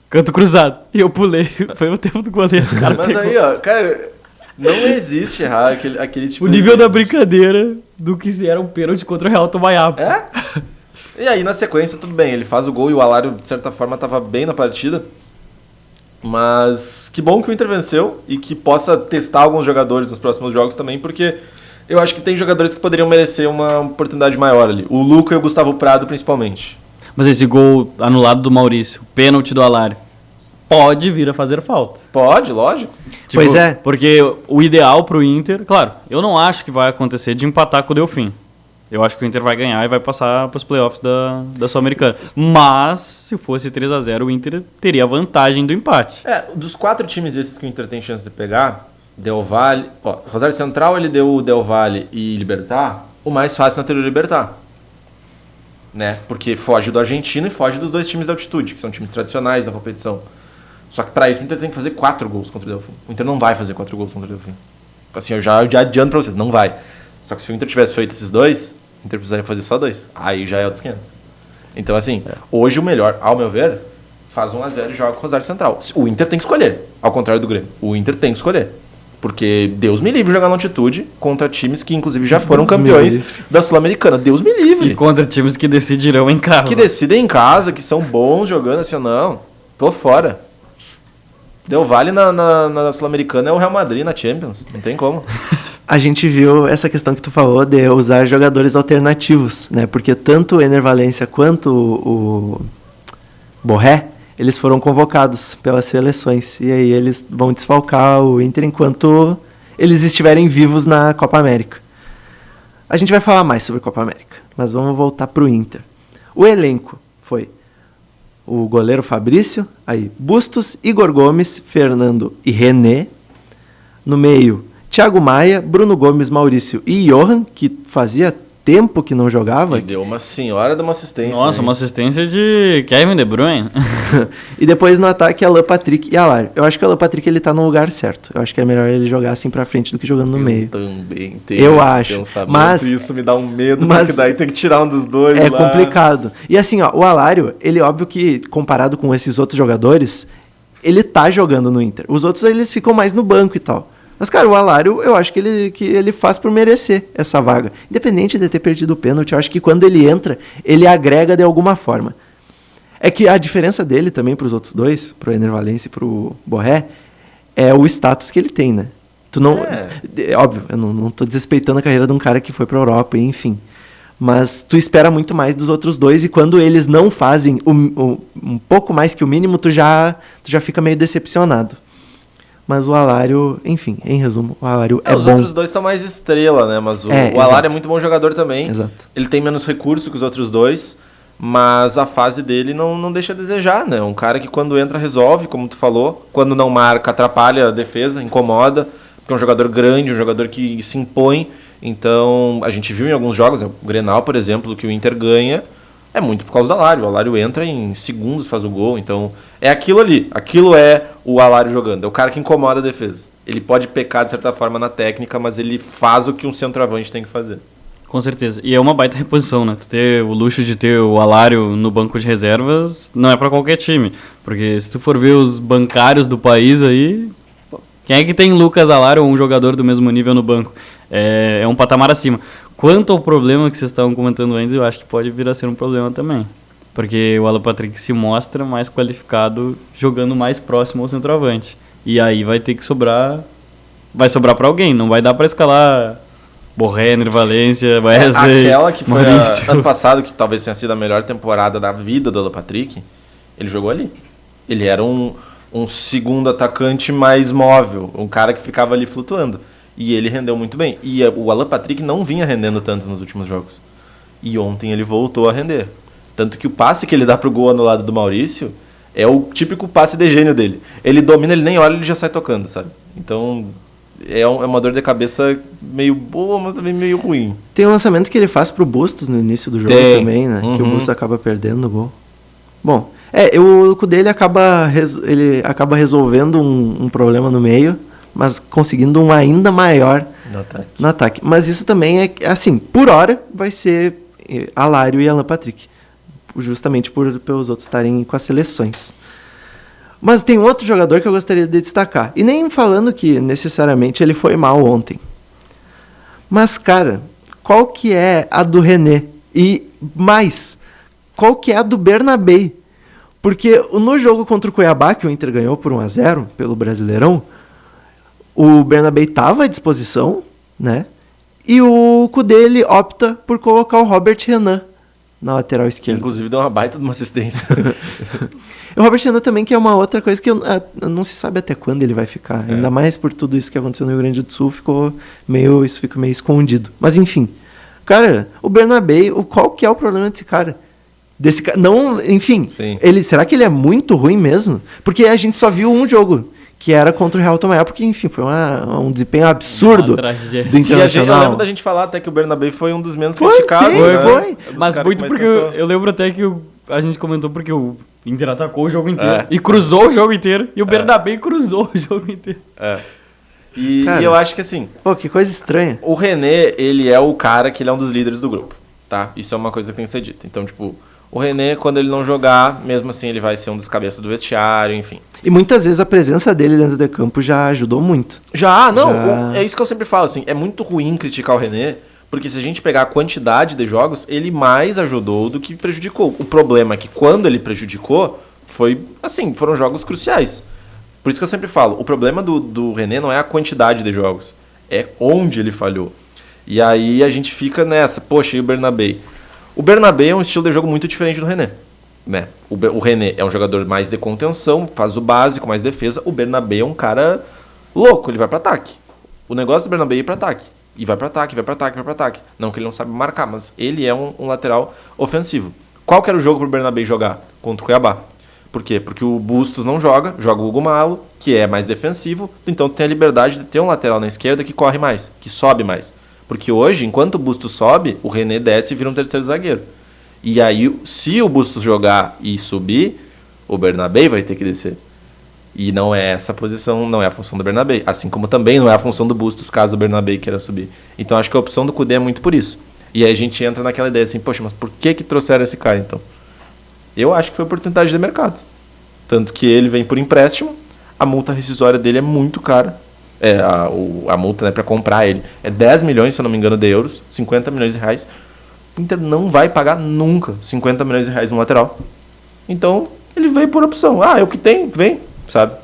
Canto cruzado. E eu pulei. Foi o tempo do goleiro. O cara Mas pegou. aí, ó, cara, não existe errar aquele tipo O nível da brincadeira do que era um pênalti contra o Real Tomayapo. É? E aí, na sequência, tudo bem, ele faz o gol e o Alário, de certa forma, estava bem na partida. Mas que bom que o Inter venceu e que possa testar alguns jogadores nos próximos jogos também, porque Eu acho que tem jogadores que poderiam merecer uma oportunidade maior ali. O Luca e o Gustavo Prado, principalmente. Mas esse gol anulado do Maurício, pênalti do Alário, pode vir a fazer falta. Pode, lógico. Pois é. Porque o ideal pro Inter, claro, eu não acho que vai acontecer de empatar com o Delfim. Eu acho que o Inter vai ganhar e vai passar para os playoffs da Sul-Americana. Mas, se fosse 3-0, o Inter teria a vantagem do empate. Dos 4 times esses que o Inter tem chance de pegar, Del Valle... Ó, Rosário Central, ele deu o Del Valle e Libertad. O mais fácil não teria o Libertad. Né? Porque foge do Argentino e foge dos 2 times da altitude, que são times tradicionais da competição. Só que para isso o Inter tem que fazer 4 gols contra o Delfim. O Inter não vai fazer 4 gols contra o Delfim. Assim, eu já adianto para vocês, não vai. Só que se o Inter tivesse feito esses 2, o Inter precisaria fazer só 2. Aí já é outros 500. Então, assim, hoje o melhor, ao meu ver, faz 1-0 e joga com o Rosário Central. O Inter tem que escolher, ao contrário do Grêmio. O Inter tem que escolher. Porque Deus me livre jogar na altitude contra times que, inclusive, já foram campeões da Sul-Americana. Deus me livre. E contra times que decidirão em casa. Que decidem em casa, que são bons jogando assim, não. Tô fora. Del Valle na Sul-Americana é o Real Madrid na Champions. Não tem como. A gente viu essa questão que tu falou de usar jogadores alternativos, né? Porque tanto o Ener Valencia quanto o Borré, eles foram convocados pelas seleções. E aí eles vão desfalcar o Inter enquanto eles estiverem vivos na Copa América. A gente vai falar mais sobre a Copa América, mas vamos voltar para o Inter. O elenco foi o goleiro Fabrício, aí Bustos, Igor Gomes, Fernando e René. No meio, Thiago Maia, Bruno Gomes, Maurício e Johan, que fazia tempo que não jogava. E deu uma senhora de uma assistência. Nossa, hein? uma assistência de Kevin De Bruyne. E depois no ataque, Alan Patrick e Alário. Eu acho que o Alan Patrick ele tá no lugar certo. Eu acho que é melhor ele jogar assim pra frente do que jogando no meio. Também tenho Eu esse acho, pensamento, mas- isso me dá um medo, mas- porque daí tem que tirar um dos dois. É lá. complicado. E assim, ó, o Alário, ele óbvio que comparado com esses outros jogadores, ele tá jogando no Inter. Os outros eles ficam mais no banco e tal. Mas, cara, o Alário, eu acho que ele faz por merecer essa vaga. Independente de ter perdido o pênalti, eu acho que quando ele entra, ele agrega de alguma forma. É que a diferença dele também para os outros dois, pro Ener Valencia e pro Borré, é o status que ele tem, né? Tu não... É óbvio, eu não tô desrespeitando a carreira de um cara que foi pra Europa, enfim. Mas tu espera muito mais dos outros dois e quando eles não fazem um pouco mais que o mínimo, tu já fica meio decepcionado. Mas o Alário, enfim, em resumo, o Alário é Os bom. outros dois são mais estrela, né? Mas o exato. Alário é muito bom jogador também. Exato. Ele tem menos recurso que os outros dois, mas a fase dele não deixa a desejar, né? Um cara que quando entra resolve, como tu falou. Quando não marca, atrapalha a defesa, incomoda. Porque é um jogador grande, um jogador que se impõe. Então, a gente viu em alguns jogos, o Grenal, por exemplo, que o Inter ganha, é muito por causa do Alário. O Alário entra em segundos, faz o gol. Então, é aquilo ali. Aquilo é o Alário jogando. É o cara que incomoda a defesa. Ele pode pecar, de certa forma, na técnica, mas ele faz o que um centroavante tem que fazer. Com certeza. E é uma baita reposição, né? Tu ter o luxo de ter o Alário no banco de reservas não é pra qualquer time. Porque se tu for ver os bancários do país aí... Quem é que tem Lucas Alário ou um jogador do mesmo nível no banco? É um patamar acima. Quanto ao problema que vocês estavam comentando antes, eu acho que pode vir a ser um problema também. Porque o Alan Patrick se mostra mais qualificado jogando mais próximo ao centroavante. E aí vai ter que sobrar... Vai sobrar pra alguém. Não vai dar pra escalar Borré, Ener Valencia, Wesley, Aquela que foi Maurício. ano passado, que talvez tenha sido a melhor temporada da vida do Alan Patrick, ele jogou ali. Ele era um segundo atacante mais móvel, um cara que ficava ali flutuando. E ele rendeu muito bem. E o Alan Patrick não vinha rendendo tanto nos últimos jogos. E ontem ele voltou a render. Tanto que o passe que ele dá pro gol anulado do Maurício é o típico passe de gênio dele. Ele domina, ele nem olha, ele já sai tocando, sabe? Então é uma dor de cabeça meio boa, mas também meio ruim. Tem um lançamento que ele faz pro Bustos no início do jogo Tem. também, né? Que o Uhum. Bustos acaba perdendo o gol. Bom, o cu dele acaba resolvendo um problema no meio, mas conseguindo um ainda maior no ataque. Mas isso também é, assim, por hora vai ser Alário e Alan Patrick. Justamente pelos outros estarem com as seleções. Mas tem outro jogador que eu gostaria de destacar. E nem falando que necessariamente ele foi mal ontem. Mas, cara, qual que é a do René? E mais, qual que é a do Bernabé? Porque no jogo contra o Cuiabá, que o Inter ganhou por 1-0 pelo Brasileirão, o Bernabé estava à disposição, né? E o Kudê, ele opta por colocar o Robert Renan na lateral esquerda. Inclusive deu uma baita de uma assistência. O Robert Renan também, que é uma outra coisa que não se sabe até quando ele vai ficar. Ainda mais por tudo isso que aconteceu no Rio Grande do Sul, isso fica meio escondido. Mas enfim, cara, o Bernabé, qual que é o problema desse cara? Não, enfim, será que ele é muito ruim mesmo? Porque a gente só viu um jogo, que era contra o Real Tomaior, porque enfim, foi um desempenho absurdo do Internacional. Eu lembro da gente falar até que o Bernabé foi um dos menos criticados. Foi. Mas muito porque eu lembro até que a gente comentou porque o Inter atacou o jogo inteiro e cruzou o jogo inteiro, e o Bernabé cruzou o jogo inteiro. E eu acho que assim... Pô, que coisa estranha. O René, ele é o cara que ele é um dos líderes do grupo, tá? Isso é uma coisa que tem que ser dita. Então, tipo, o René, quando ele não jogar, mesmo assim ele vai ser um dos cabeças do vestiário, enfim. E muitas vezes a presença dele dentro do campo já ajudou muito. É isso que eu sempre falo, assim, é muito ruim criticar o René, porque se a gente pegar a quantidade de jogos, ele mais ajudou do que prejudicou. O problema é que quando ele prejudicou, foram jogos cruciais. Por isso que eu sempre falo, o problema do René não é a quantidade de jogos, é onde ele falhou. E aí a gente fica nessa, poxa, e o Bernabé? O Bernabé é um estilo de jogo muito diferente do René. Né? O René é um jogador mais de contenção, faz o básico, mais defesa. O Bernabé é um cara louco, ele vai para ataque. O negócio do Bernabé é ir para ataque. E vai para ataque, vai para ataque, vai para ataque. Não que ele não sabe marcar, mas ele é um lateral ofensivo. Qual que era o jogo pro Bernabé jogar? Contra o Cuiabá. Por quê? Porque o Bustos não joga o Hugo Malo, que é mais defensivo, então tem a liberdade de ter um lateral na esquerda que corre mais, que sobe mais. Porque hoje, enquanto o Bustos sobe, o René desce e vira um terceiro zagueiro. E aí, se o Bustos jogar e subir, o Bernabé vai ter que descer. E não é essa a posição, não é a função do Bernabé. Assim como também não é a função do Bustos, caso o Bernabé queira subir. Então acho que a opção do Kudê é muito por isso. E aí a gente entra naquela ideia assim, poxa, mas por que trouxeram esse cara então? Eu acho que foi oportunidade de mercado. Tanto que ele vem por empréstimo, a multa rescisória dele é muito cara. A multa, né, para comprar ele é 10 milhões, se eu não me engano, de euros, 50 milhões de reais. O Inter não vai pagar nunca 50 milhões de reais no lateral. Então, ele veio por opção. É o que tem, vem, sabe?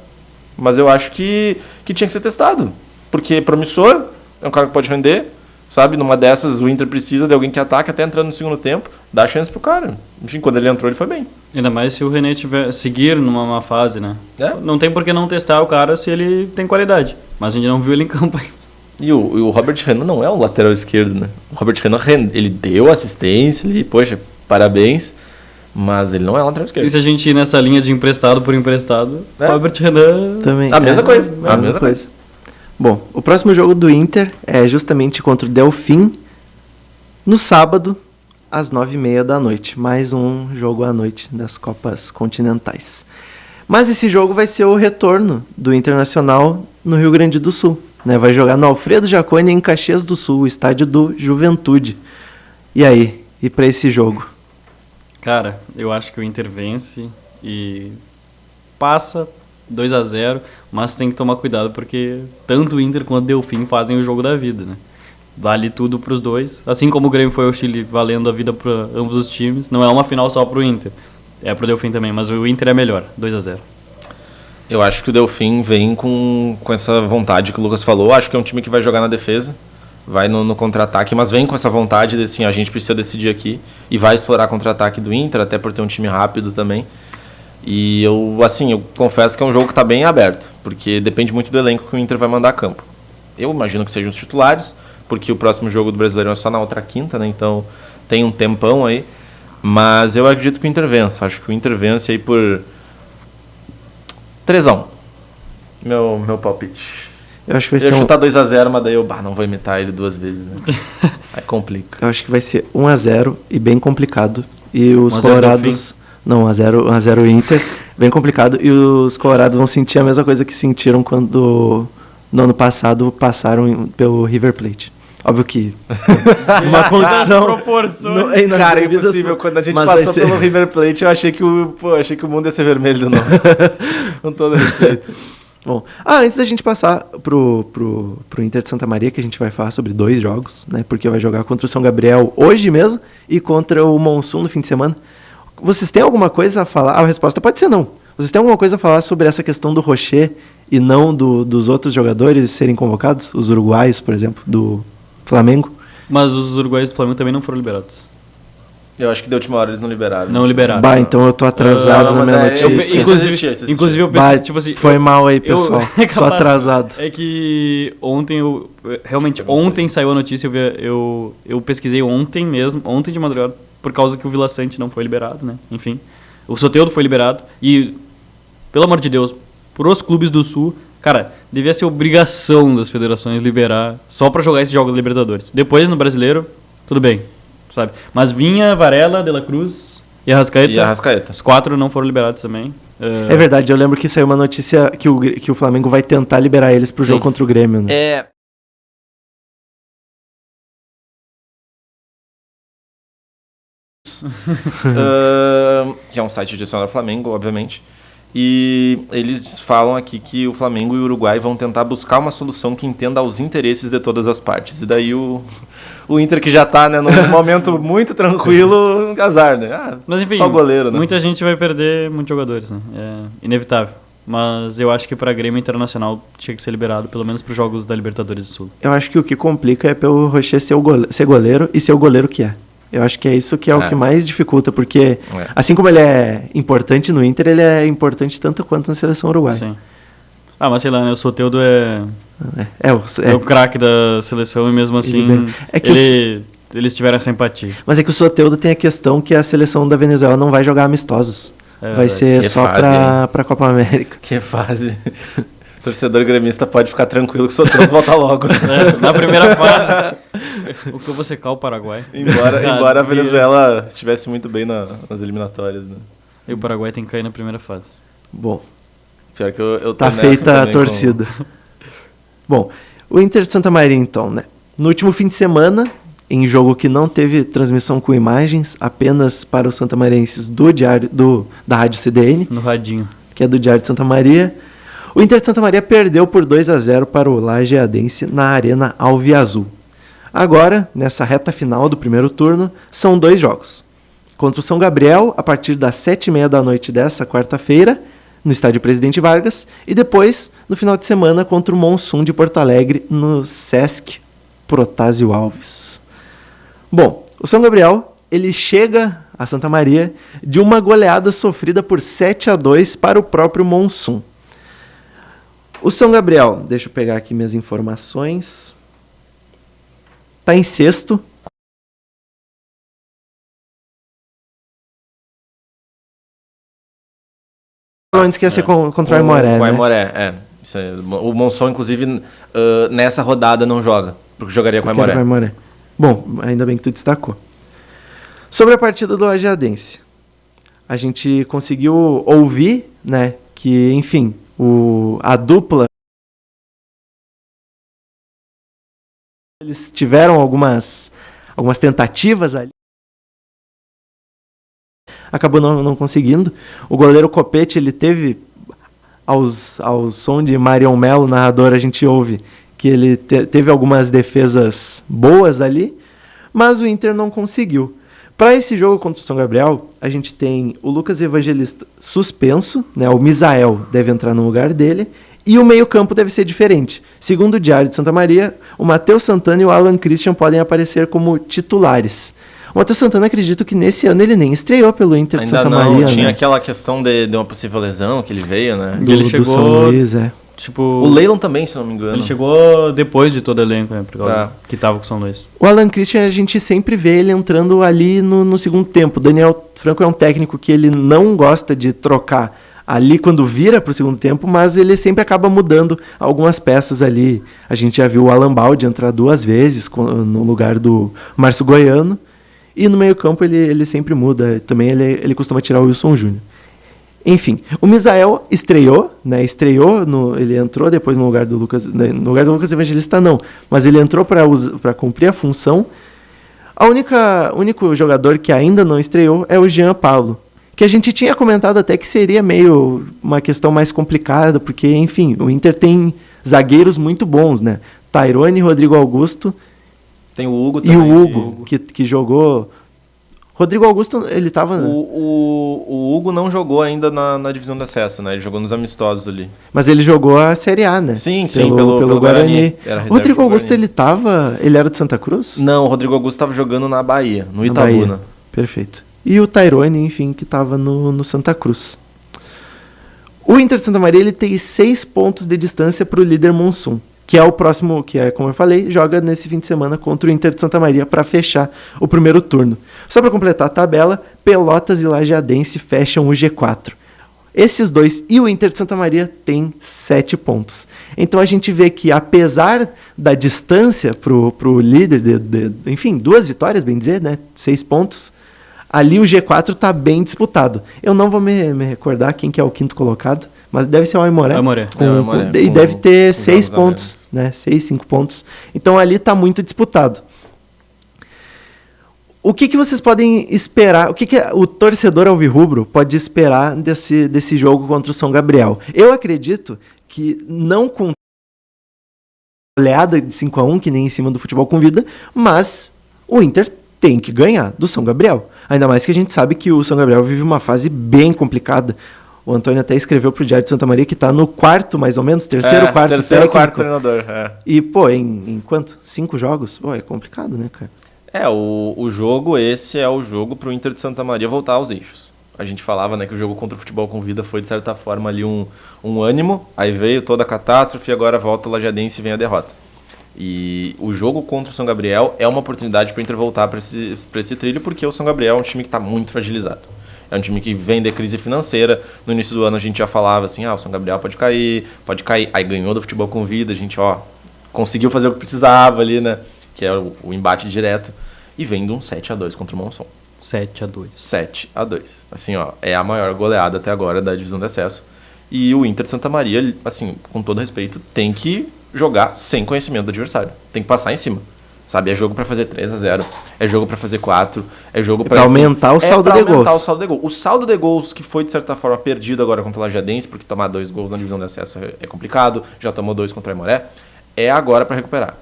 Mas eu acho que tinha que ser testado. Porque promissor, é um cara que pode render, sabe? Numa dessas, o Inter precisa de alguém que ataque, até entrando no segundo tempo, dá chance pro cara. Enfim, quando ele entrou, ele foi bem. Ainda mais se o René seguir numa má fase, né? Não tem por que não testar o cara se ele tem qualidade. Mas a gente não viu ele em campo ainda. E o Robert Renan não é um lateral esquerdo, né? O Robert Renan, ele deu assistência, poxa, parabéns, mas ele não é um lateral esquerdo. E se a gente ir nessa linha de emprestado por emprestado, Robert Renan... Também a mesma coisa. A mesma coisa. Bom, o próximo jogo do Inter é justamente contra o Delfim, no sábado, às 9h30 da noite. Mais um jogo à noite das Copas Continentais. Mas esse jogo vai ser o retorno do Internacional no Rio Grande do Sul. Né? Vai jogar no Alfredo Jaconi, em Caxias do Sul, o estádio do Juventude. E aí? E para esse jogo? Cara, eu acho que o Inter vence e passa 2-0, mas tem que tomar cuidado porque tanto o Inter quanto o Delfim fazem o jogo da vida, né? Vale tudo para os dois. Assim como o Grêmio foi ao Chile valendo a vida para ambos os times. Não é uma final só para o Inter. É para o Delfim também, mas o Inter é melhor. 2-0. Eu acho que o Delfim vem com essa vontade que o Lucas falou. Acho que é um time que vai jogar na defesa, vai no contra-ataque, mas vem com essa vontade de assim, a gente precisa decidir aqui e vai explorar contra-ataque do Inter, até por ter um time rápido também. E eu confesso que é um jogo que está bem aberto, porque depende muito do elenco que o Inter vai mandar a campo. Eu imagino que sejam os titulares, porque o próximo jogo do Brasileirão é só na outra quinta, né? Então tem um tempão aí. Mas eu acredito que o Inter vence. Acho que o Inter vence aí por 3-1. Meu palpite. Eu acho que vai ser chutar 2-0, mas daí eu não vou imitar ele duas vezes, né? Aí complica. Eu acho que vai ser 1-0 e bem complicado. E os colorados... Não, 1-0 Inter, bem complicado. E os colorados vão sentir a mesma coisa que sentiram quando no ano passado passaram pelo River Plate. Óbvio que uma condição... Cara, é impossível. Quando a gente passou pelo River Plate, eu achei que o mundo ia ser vermelho de novo. Com todo respeito. Bom, antes da gente passar pro Inter de Santa Maria, que a gente vai falar sobre 2 jogos, né? Porque vai jogar contra o São Gabriel hoje mesmo e contra o Monsun no fim de semana. Vocês têm alguma coisa a falar? A resposta pode ser não. Vocês têm alguma coisa a falar sobre essa questão do Rocher e não dos outros jogadores serem convocados? Os uruguaios, por exemplo, do Flamengo. Mas os uruguaios do Flamengo também não foram liberados. Eu acho que da última hora eles não liberaram. Não liberaram. Bah, então eu tô atrasado Não, na mas minha é- notícia. eu- Inclusive eu Bah, pensei, tipo assim... foi mal aí, pessoal. Tô capaz. atrasado. É que ontem, realmente, ontem saiu a notícia, eu pesquisei ontem mesmo, ontem de madrugada, por causa que o Vila Sante não foi liberado, né? Enfim, o Soteldo foi liberado e, pelo amor de Deus, pros clubes do Sul, cara, devia ser obrigação das federações liberar só pra jogar esse jogo da Libertadores. Depois, no Brasileiro, tudo bem, sabe? Mas Vinha, Varela, De La Cruz e Arrascaeta. E a Arrascaeta. Os 4 não foram liberados também. É verdade, eu lembro que saiu uma notícia que o Flamengo vai tentar liberar eles pro Sim. jogo contra o Grêmio, né? É. Que é um site direcionado ao Flamengo, obviamente. E eles falam aqui que o Flamengo e o Uruguai vão tentar buscar uma solução que entenda aos interesses de todas as partes. E daí o Inter, que já tá, né, num momento muito tranquilo, azar, né? Ah, Mas enfim, só goleiro, né? muita gente vai perder muitos jogadores, né? É inevitável. Mas eu acho que para Grêmio Internacional tinha que ser liberado, pelo menos para os jogos da Libertadores do Sul. Eu acho que o que complica é pelo Rocher ser goleiro e ser o goleiro que é. Eu acho que é isso que é o que mais dificulta, porque assim como ele é importante no Inter, ele é importante tanto quanto na seleção uruguaia. Sim. Ah, mas sei lá, né? O Soteldo é o craque da seleção e mesmo assim É que eles tiveram essa empatia. Mas é que o Soteldo tem a questão que a seleção da Venezuela não vai jogar amistosos. Vai verdade. ser Que só fase, pra Copa América. Que fase. O torcedor gremista pode ficar tranquilo que o Soteldo volta logo. Na primeira fase, o que eu vou secar o Paraguai. Embora a Venezuela estivesse muito bem nas eliminatórias, né? E o Paraguai tem que cair na primeira fase. Bom, Pior que eu tô tá nessa feita a também torcida. Bom, o Inter de Santa Maria, então, né? No último fim de semana, em jogo que não teve transmissão com imagens, apenas para os santamarienses da Rádio CDN, No radinho. que é do Diário de Santa Maria, o Inter de Santa Maria perdeu por 2-0 para o Lajeadense na Arena Alviazul. Agora, nessa reta final do primeiro turno, são 2 jogos. Contra o São Gabriel, a partir das 7h30 da noite dessa quarta-feira, no estádio Presidente Vargas, e depois, no final de semana, contra o Monsun de Porto Alegre, no Sesc Protásio Alves. Bom, o São Gabriel, ele chega a Santa Maria de uma goleada sofrida por 7-2 para o próprio Monsun. O São Gabriel, deixa eu pegar aqui minhas informações, está em sexto. Antes que ia ser contra o Aimoré, o né? Aimoré, Isso aí. O Monson, inclusive, nessa rodada não joga, porque jogaria com o Porque era Aimoré. Aimoré. Bom, ainda bem que tu destacou. Sobre a partida do Lajeadense, a gente conseguiu ouvir, né, que, enfim, a dupla, eles tiveram algumas tentativas ali, acabou não conseguindo. O goleiro Copete, ele teve, ao som de Marion Melo, narrador, a gente ouve que ele teve algumas defesas boas ali, mas o Inter não conseguiu. Para esse jogo contra o São Gabriel, a gente tem o Lucas Evangelista suspenso, né? O Misael deve entrar no lugar dele, e o meio-campo deve ser diferente. Segundo o Diário de Santa Maria, o Matheus Santana e o Alan Christian podem aparecer como titulares. O Matheus Santana, acredito que nesse ano ele nem estreou pelo Inter de Santa Maria. Tinha né? aquela questão de uma possível lesão que ele veio, né? Ele do chegou- São Luís, Tipo, O Leilon também, se não me engano. ele chegou depois de todo o elenco, né? Por causa que tava com o São Luís. O Alan Christian, a gente sempre vê ele entrando ali no segundo tempo. O Daniel Franco é um técnico que ele não gosta de trocar ali quando vira para o segundo tempo, mas ele sempre acaba mudando algumas peças ali. A gente já viu o Alan Baldi entrar 2 vezes no lugar do Márcio Goiano. E no meio-campo ele sempre muda. Também ele costuma tirar o Wilson Júnior. Enfim, o Misael estreou, né? Ele entrou depois no lugar do Lucas, no lugar do Lucas Evangelista não, mas ele entrou para cumprir a função. O único jogador que ainda não estreou é o Jean Paulo, que a gente tinha comentado até que seria meio uma questão mais complicada, porque, enfim, o Inter tem zagueiros muito bons, né? Tairone, Rodrigo Augusto Tem o Hugo e também. o Hugo, que jogou Rodrigo Augusto, ele tava... O Hugo não jogou ainda na divisão de acesso, né? Ele jogou nos amistosos ali. Mas ele jogou a Série A, né? Sim, pelo Guarani. O Rodrigo Augusto, ele era do Santa Cruz? Não, o Rodrigo Augusto estava jogando na Bahia, no Itabuna. Itabuna. Perfeito. E o Tyrone, enfim, que estava no Santa Cruz. O Inter de Santa Maria, ele tem 6 pontos de distância para o líder Monson, que é o próximo, que é, como eu falei, joga nesse fim de semana contra o Inter de Santa Maria para fechar o primeiro turno. Só para completar a tabela, Pelotas e Lajeadense fecham o G4. Esses dois e o Inter de Santa Maria têm 7 pontos. Então a gente vê que, apesar da distância pro líder, enfim, 2 vitórias, bem dizer, né? 6 pontos, ali o G4 está bem disputado. Eu não vou me recordar quem que é o quinto colocado, mas deve ser o Aimoré. E deve ter 6 pontos, né? 6, 5 pontos. Então ali está muito disputado. O que vocês podem esperar? O que o torcedor alvirrubro pode esperar desse jogo contra o São Gabriel? Eu acredito que não com goleada de 5-1, que nem em cima do Futebol Convida, mas o Inter tem que ganhar do São Gabriel. Ainda mais que a gente sabe que o São Gabriel vive uma fase bem complicada. O Antônio até escreveu pro Diário de Santa Maria que está no quarto, mais ou menos, terceiro, quarto treinador. E, pô, em quanto? 5 jogos? Pô, é complicado, né, cara? O jogo, esse é o jogo pro Inter de Santa Maria voltar aos eixos. A gente falava, né, que o jogo contra o Futebol Convida foi, de certa forma, ali um ânimo, aí veio toda a catástrofe, agora volta o Lajeadense e vem a derrota. E o jogo contra o São Gabriel é uma oportunidade para o Inter voltar para esse trilho, porque o São Gabriel é um time que está muito fragilizado. É um time que vem de crise financeira. No início do ano a gente já falava assim, o São Gabriel pode cair. Aí ganhou do Futebol Convida, a gente conseguiu fazer o que precisava ali, né? Que é o embate direto. E vem de um 7-2 contra o Monson. 7-2. 7-2. Assim, é a maior goleada até agora da divisão de acesso. E o Inter de Santa Maria, assim, com todo respeito, tem que jogar sem conhecimento do adversário. Tem que passar em cima. Sabe, é jogo para fazer 3-0, é jogo para fazer 4, é jogo para aumentar o saldo de gols. O saldo de gols que foi, de certa forma, perdido agora contra o Lajeadense, porque tomar 2 gols na divisão de acesso é complicado, já tomou 2 contra o Aimoré, é agora para recuperar.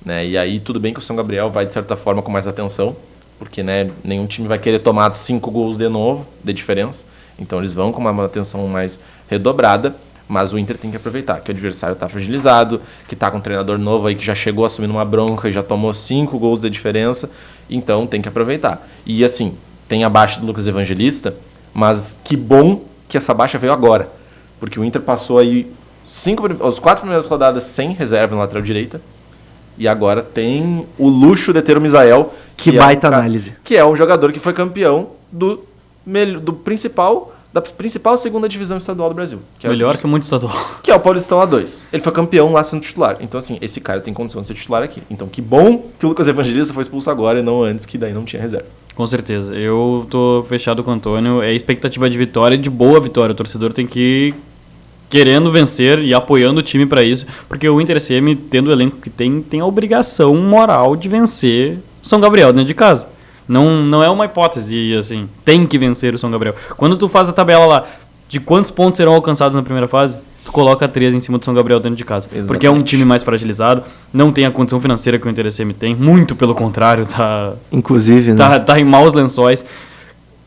Né? E aí tudo bem que o São Gabriel vai, de certa forma, com mais atenção, porque, né, nenhum time vai querer tomar 5 gols de novo, de diferença, então eles vão com uma atenção mais redobrada. Mas o Inter tem que aproveitar que o adversário está fragilizado, que está com um treinador novo aí que já chegou assumindo uma bronca e já tomou 5 gols de diferença. Então tem que aproveitar. E assim, tem a baixa do Lucas Evangelista, mas que bom que essa baixa veio agora. Porque o Inter passou aí as 4 primeiras rodadas sem reserva na lateral direita. E agora tem o luxo de ter o Misael. Que baita análise. Que é um jogador que foi campeão da principal segunda divisão estadual do Brasil. Que Melhor que muito estadual. Que é o Paulistão A2. Ele foi campeão lá sendo titular. Então, assim, esse cara tem condição de ser titular aqui. Então, que bom que o Lucas Evangelista foi expulso agora e não antes, que daí não tinha reserva. Com certeza. Eu tô fechado com o Antônio. É expectativa de vitória e de boa vitória. O torcedor tem que ir querendo vencer e apoiando o time para isso. Porque o Inter SM, tendo o elenco que tem a obrigação moral de vencer o São Gabriel dentro de casa. Não é uma hipótese, assim, tem que vencer o São Gabriel. Quando tu faz a tabela lá de quantos pontos serão alcançados na primeira fase, tu coloca 3 em cima do São Gabriel dentro de casa. Exatamente. Porque é um time mais fragilizado, não tem a condição financeira que o Inter SM tem, muito pelo contrário, inclusive, né? Tá em maus lençóis.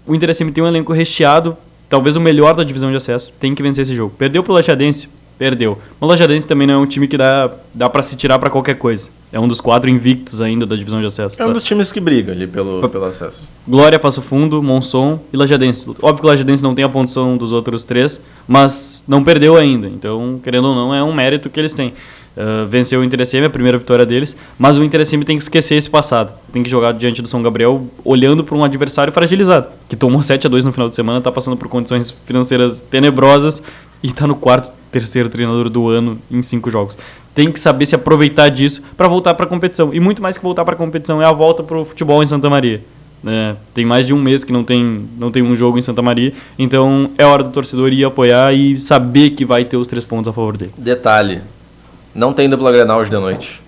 O Inter SM tem um elenco recheado, talvez o melhor da divisão de acesso, tem que vencer esse jogo. Perdeu pro Lajeadense? Perdeu. O Lajeadense também não é um time que dá pra se tirar pra qualquer coisa. É um dos 4 invictos ainda da divisão de acesso. É um dos times que briga ali pelo acesso. Glória, Passo Fundo, Monson e Lajeadense. Óbvio que o Lajeadense não tem a pontuação dos outros 3, mas não perdeu ainda. Então, querendo ou não, é um mérito que eles têm. Venceu o Inter SM, a primeira vitória deles, mas o Inter SM tem que esquecer esse passado. Tem que jogar diante do São Gabriel, olhando para um adversário fragilizado, que tomou 7-2 no final de semana, está passando por condições financeiras tenebrosas e está no terceiro treinador do ano em 5 jogos. Tem que saber se aproveitar disso para voltar para a competição. E muito mais que voltar para a competição é a volta para o futebol em Santa Maria. Tem mais de um mês que não tem um jogo em Santa Maria. Então é hora do torcedor ir apoiar e saber que vai ter os 3 pontos a favor dele. Detalhe, não tem dupla Grenal hoje de noite.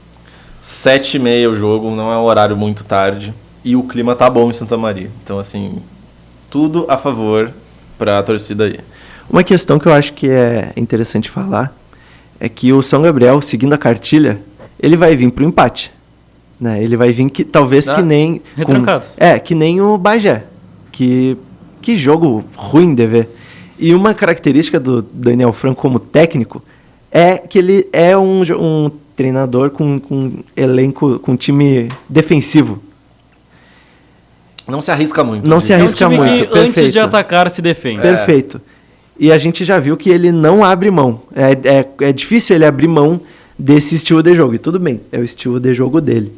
7h30 o jogo, não é um horário muito tarde. E o clima tá bom em Santa Maria. Então, assim, tudo a favor para a torcida aí. Uma questão que eu acho que é interessante falar é que o São Gabriel, seguindo a cartilha, ele vai vir para o empate. né? Ele vai vir talvez que nem... Retrancado. Que nem o Bagé. Que jogo ruim de ver. E uma característica do Daniel Franco como técnico é que ele é um treinador com elenco, com time defensivo. Não se arrisca muito. Não se arrisca muito. Que antes de atacar se defende. Perfeito. E a gente já viu que ele não abre mão. É difícil ele abrir mão desse estilo de jogo. E tudo bem, é o estilo de jogo dele.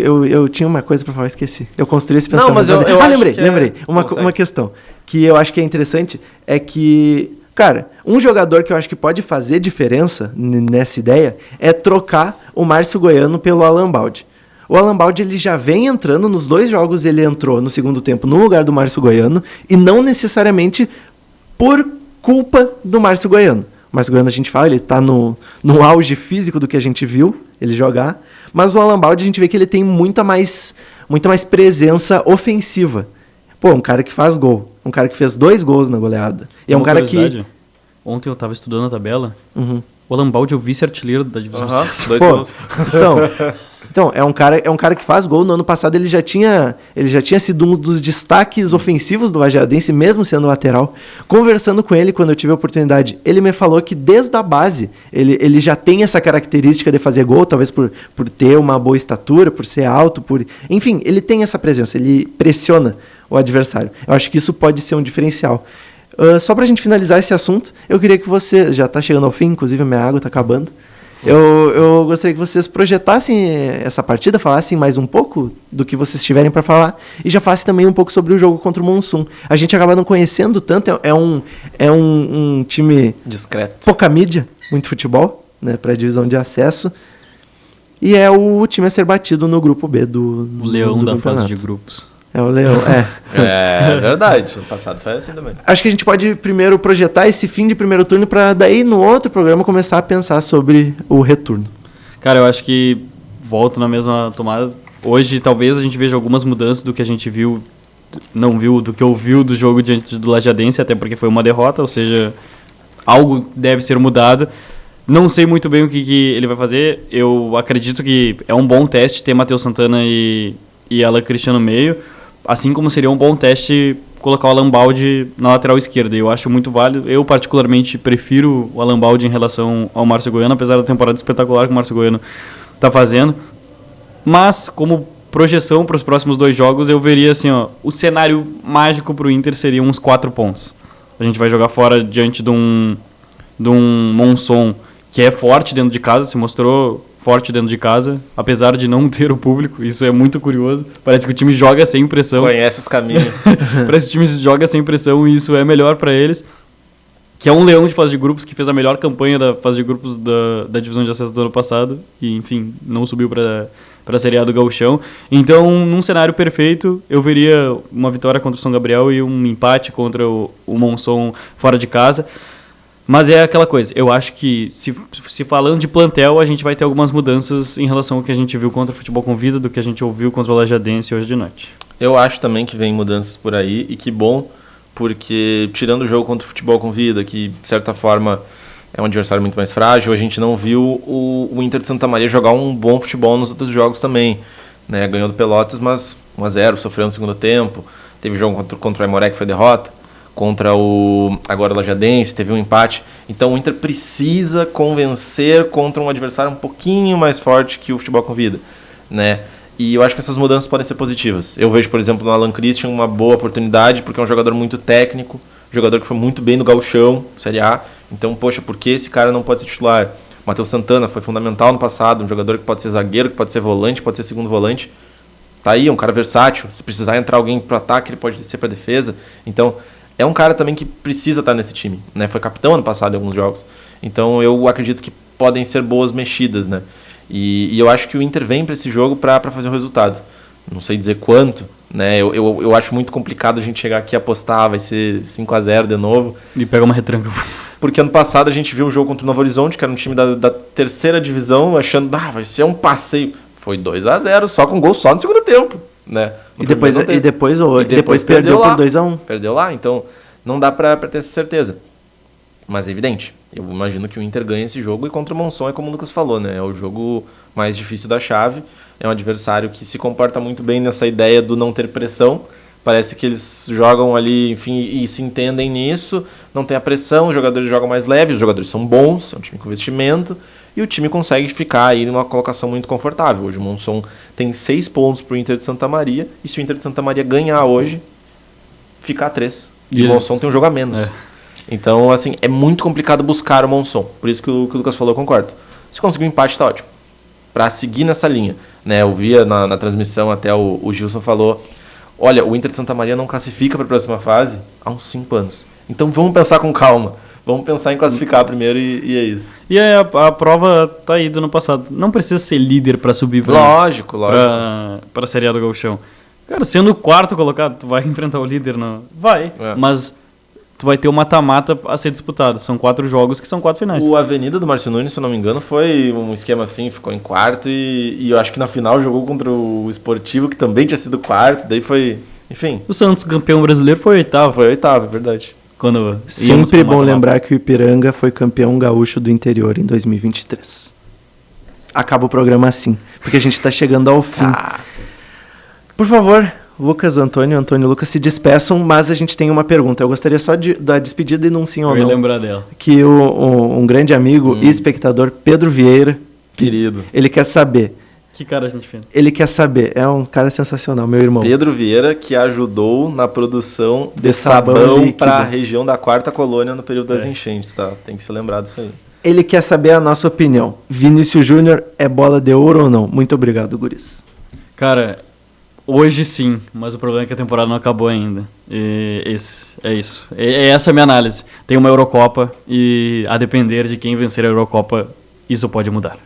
Eu tinha uma coisa para falar, esqueci. Eu construí esse pensamento. Não, mas eu lembrei. Uma questão que eu acho que é interessante é que, cara, um jogador que eu acho que pode fazer diferença nessa ideia é trocar o Márcio Goiano pelo Alan Baldi. O Alan Baldi, ele já vem entrando, nos 2 jogos ele entrou no segundo tempo no lugar do Márcio Goiano, e não necessariamente por culpa do Márcio Goiano. O Márcio Goiano, a gente fala, ele tá no auge físico do que a gente viu ele jogar, mas o Alan Baldi a gente vê que ele tem muita mais presença ofensiva. Pô, um cara que faz gol, um cara que fez 2 gols na goleada. E é um cara que... Ontem eu tava estudando a tabela, Uhum. o Alan Baldi é o vice-artilheiro da divisão de acesso. 2 Pô, gols. Então, é um cara que faz gol. No ano passado ele já tinha sido um dos destaques ofensivos do Lajadense, mesmo sendo lateral. Conversando com ele quando eu tive a oportunidade, ele me falou que desde a base ele já tem essa característica de fazer gol, talvez por ter uma boa estatura, por ser alto, enfim, ele tem essa presença, ele pressiona o adversário. Eu acho que isso pode ser um diferencial. Só pra gente finalizar esse assunto, eu queria que você, já tá chegando ao fim, inclusive a minha água tá acabando, eu gostaria que vocês projetassem essa partida, falassem mais um pouco do que vocês tiverem para falar e já falassem também um pouco sobre o jogo contra o Monsun. A gente acaba não conhecendo tanto, é um time discreto, pouca mídia, muito futebol, né, para a divisão de acesso, e é o time a ser batido no grupo B do Leão da campeonato. fase de grupos. É o Leão, É verdade. No passado foi assim também. Acho que a gente pode primeiro projetar esse fim de primeiro turno para daí no outro programa começar a pensar sobre o retorno. Cara, eu acho que volto na mesma tomada. Hoje talvez a gente veja algumas mudanças do que a gente viu, não viu, do que ouviu do jogo diante do Lajadense, até porque foi uma derrota, ou seja, algo deve ser mudado. Não sei muito bem o que ele vai fazer. Eu acredito que é um bom teste ter Matheus Santana e Alan Christian no meio. Assim como seria um bom teste colocar o Alan Baldi na lateral esquerda. Eu acho muito válido. Eu, particularmente, prefiro o Alan Baldi em relação ao Márcio Goiano, apesar da temporada espetacular que o Márcio Goiano está fazendo. Mas, como projeção para os próximos 2 jogos, eu veria assim, o cenário mágico para o Inter seria uns 4 pontos. A gente vai jogar fora diante de um Monson que é forte dentro de casa, se mostrou forte dentro de casa, apesar de não ter o público. Isso é muito curioso. Parece que o time joga sem pressão. Conhece os caminhos. Parece que o time joga sem pressão e isso é melhor para eles. Que é um leão de fase de grupos que fez a melhor campanha da fase de grupos da divisão de acesso do ano passado. E, enfim, não subiu para a Série A do Gauchão. Então, num cenário perfeito, eu veria uma vitória contra o São Gabriel e um empate contra o Monson fora de casa. Mas é aquela coisa, eu acho que, se falando de plantel, a gente vai ter algumas mudanças em relação ao que a gente viu contra o Futebol com Vida, do que a gente ouviu contra o Lajadense hoje de noite. Eu acho também que vem mudanças por aí, e que bom, porque tirando o jogo contra o Futebol com Vida, que de certa forma é um adversário muito mais frágil, a gente não viu o Inter de Santa Maria jogar um bom futebol nos outros jogos também. Né? Ganhou do Pelotas, mas 1-0, sofreu no segundo tempo, teve jogo contra o Aimoré que foi derrota, contra agora o Lajadense, teve um empate. Então o Inter precisa convencer contra um adversário um pouquinho mais forte que o Futebol com Vida, né? E eu acho que essas mudanças podem ser positivas. Eu vejo, por exemplo, no Alan Christian uma boa oportunidade, porque é um jogador muito técnico, jogador que foi muito bem no Gauchão, Série A. Então, poxa, por que esse cara não pode ser titular? O Matheus Santana foi fundamental no passado, um jogador que pode ser zagueiro, que pode ser volante, pode ser segundo volante. Tá aí, é um cara versátil. Se precisar entrar alguém para ataque, ele pode descer para defesa. Então, é um cara também que precisa estar nesse time, né? Foi capitão ano passado em alguns jogos. Então eu acredito que podem ser boas mexidas, né? E eu acho que o Inter vem para esse jogo para fazer o resultado. Não sei dizer quanto, né? Eu acho muito complicado a gente chegar aqui e apostar, vai ser 5-0 de novo. E pega uma retranca. Porque ano passado a gente viu o jogo contra o Novo Horizonte, que era um time da terceira divisão, achando, vai ser um passeio. Foi 2-0, só com gol só no segundo tempo, né? E depois perdeu por 2-1. Perdeu lá, então não dá pra ter essa certeza. Mas é evidente, eu imagino que o Inter ganha esse jogo e contra o Monzón é como o Lucas falou, né? É o jogo mais difícil da chave, é um adversário que se comporta muito bem nessa ideia do não ter pressão. Parece que eles jogam ali, enfim, e se entendem nisso, não tem a pressão, os jogadores jogam mais leve, os jogadores são bons, é um time com investimento, e o time consegue ficar aí numa colocação muito confortável. Hoje o Monzón tem 6 pontos para o Inter de Santa Maria, e se o Inter de Santa Maria ganhar hoje, fica a 3. E o Monzón tem um jogo a menos. Então, assim, é muito complicado buscar o Monzón. Por isso que o Lucas falou, eu concordo. Se conseguir um empate, tá ótimo. Para seguir nessa linha. Né? Eu via na transmissão, até o Gilson falou, olha, o Inter de Santa Maria não classifica para a próxima fase há uns 5 anos. Então vamos pensar com calma. Vamos pensar em classificar primeiro e é isso. E aí a prova tá aí do ano passado. Não precisa ser líder para subir lógico. Para a Série A do Gauchão. Cara, sendo o quarto colocado, tu vai enfrentar o líder, não? Vai, mas tu vai ter um mata-mata a ser disputado. São 4 jogos que são 4 finais. O Avenida do Márcio Nunes, se eu não me engano, foi um esquema assim, ficou em quarto e eu acho que na final jogou contra o Esportivo, que também tinha sido quarto, daí foi, enfim. O Santos campeão brasileiro foi oitavo. Foi oitavo, é verdade. Quando sempre bom lembrar que o Ipiranga foi campeão gaúcho do interior em 2023. Acaba o programa assim, porque a gente está chegando ao fim. Por favor, Lucas, Antônio e Lucas se despeçam, mas a gente tem uma pergunta. Eu gostaria só da despedida e num sim ou não. Eu ia lembrar dela. Que um grande amigo e espectador, Pedro Vieira, querido, ele quer saber. Que cara a gente fez? Ele quer saber. É um cara sensacional, meu irmão. Pedro Vieira, que ajudou na produção de sabão para a região da 4ª Colônia no período das enchentes, tá? Tem que ser lembrado disso aí. Ele quer saber a nossa opinião. Vinícius Júnior é bola de ouro ou não? Muito obrigado, guris. Cara, hoje sim, mas o problema é que a temporada não acabou ainda. É isso. Essa é a minha análise. Tem uma Eurocopa e, a depender de quem vencer a Eurocopa, isso pode mudar.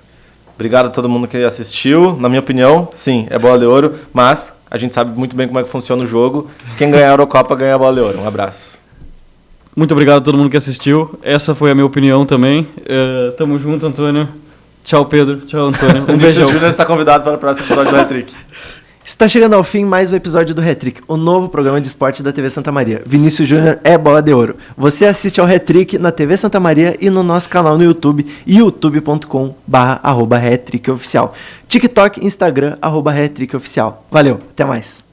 Obrigado a todo mundo que assistiu. Na minha opinião, sim, é bola de ouro, mas a gente sabe muito bem como é que funciona o jogo. Quem ganhar a Eurocopa ganha a bola de ouro. Um abraço. Muito obrigado a todo mundo que assistiu. Essa foi a minha opinião também. Tamo junto, Antônio. Tchau, Pedro. Tchau, Antônio. Um beijão. O Júnior está convidado para o próximo episódio do Hat-Trick. Está chegando ao fim mais um episódio do Hat-Trick, o novo programa de esporte da TV Santa Maria. Vinícius Júnior é bola de ouro. Você assiste ao Hat-Trick na TV Santa Maria e no nosso canal no YouTube, youtube.com/@hattrickoficial. TikTok, Instagram, @hattrickoficial. Valeu, até mais.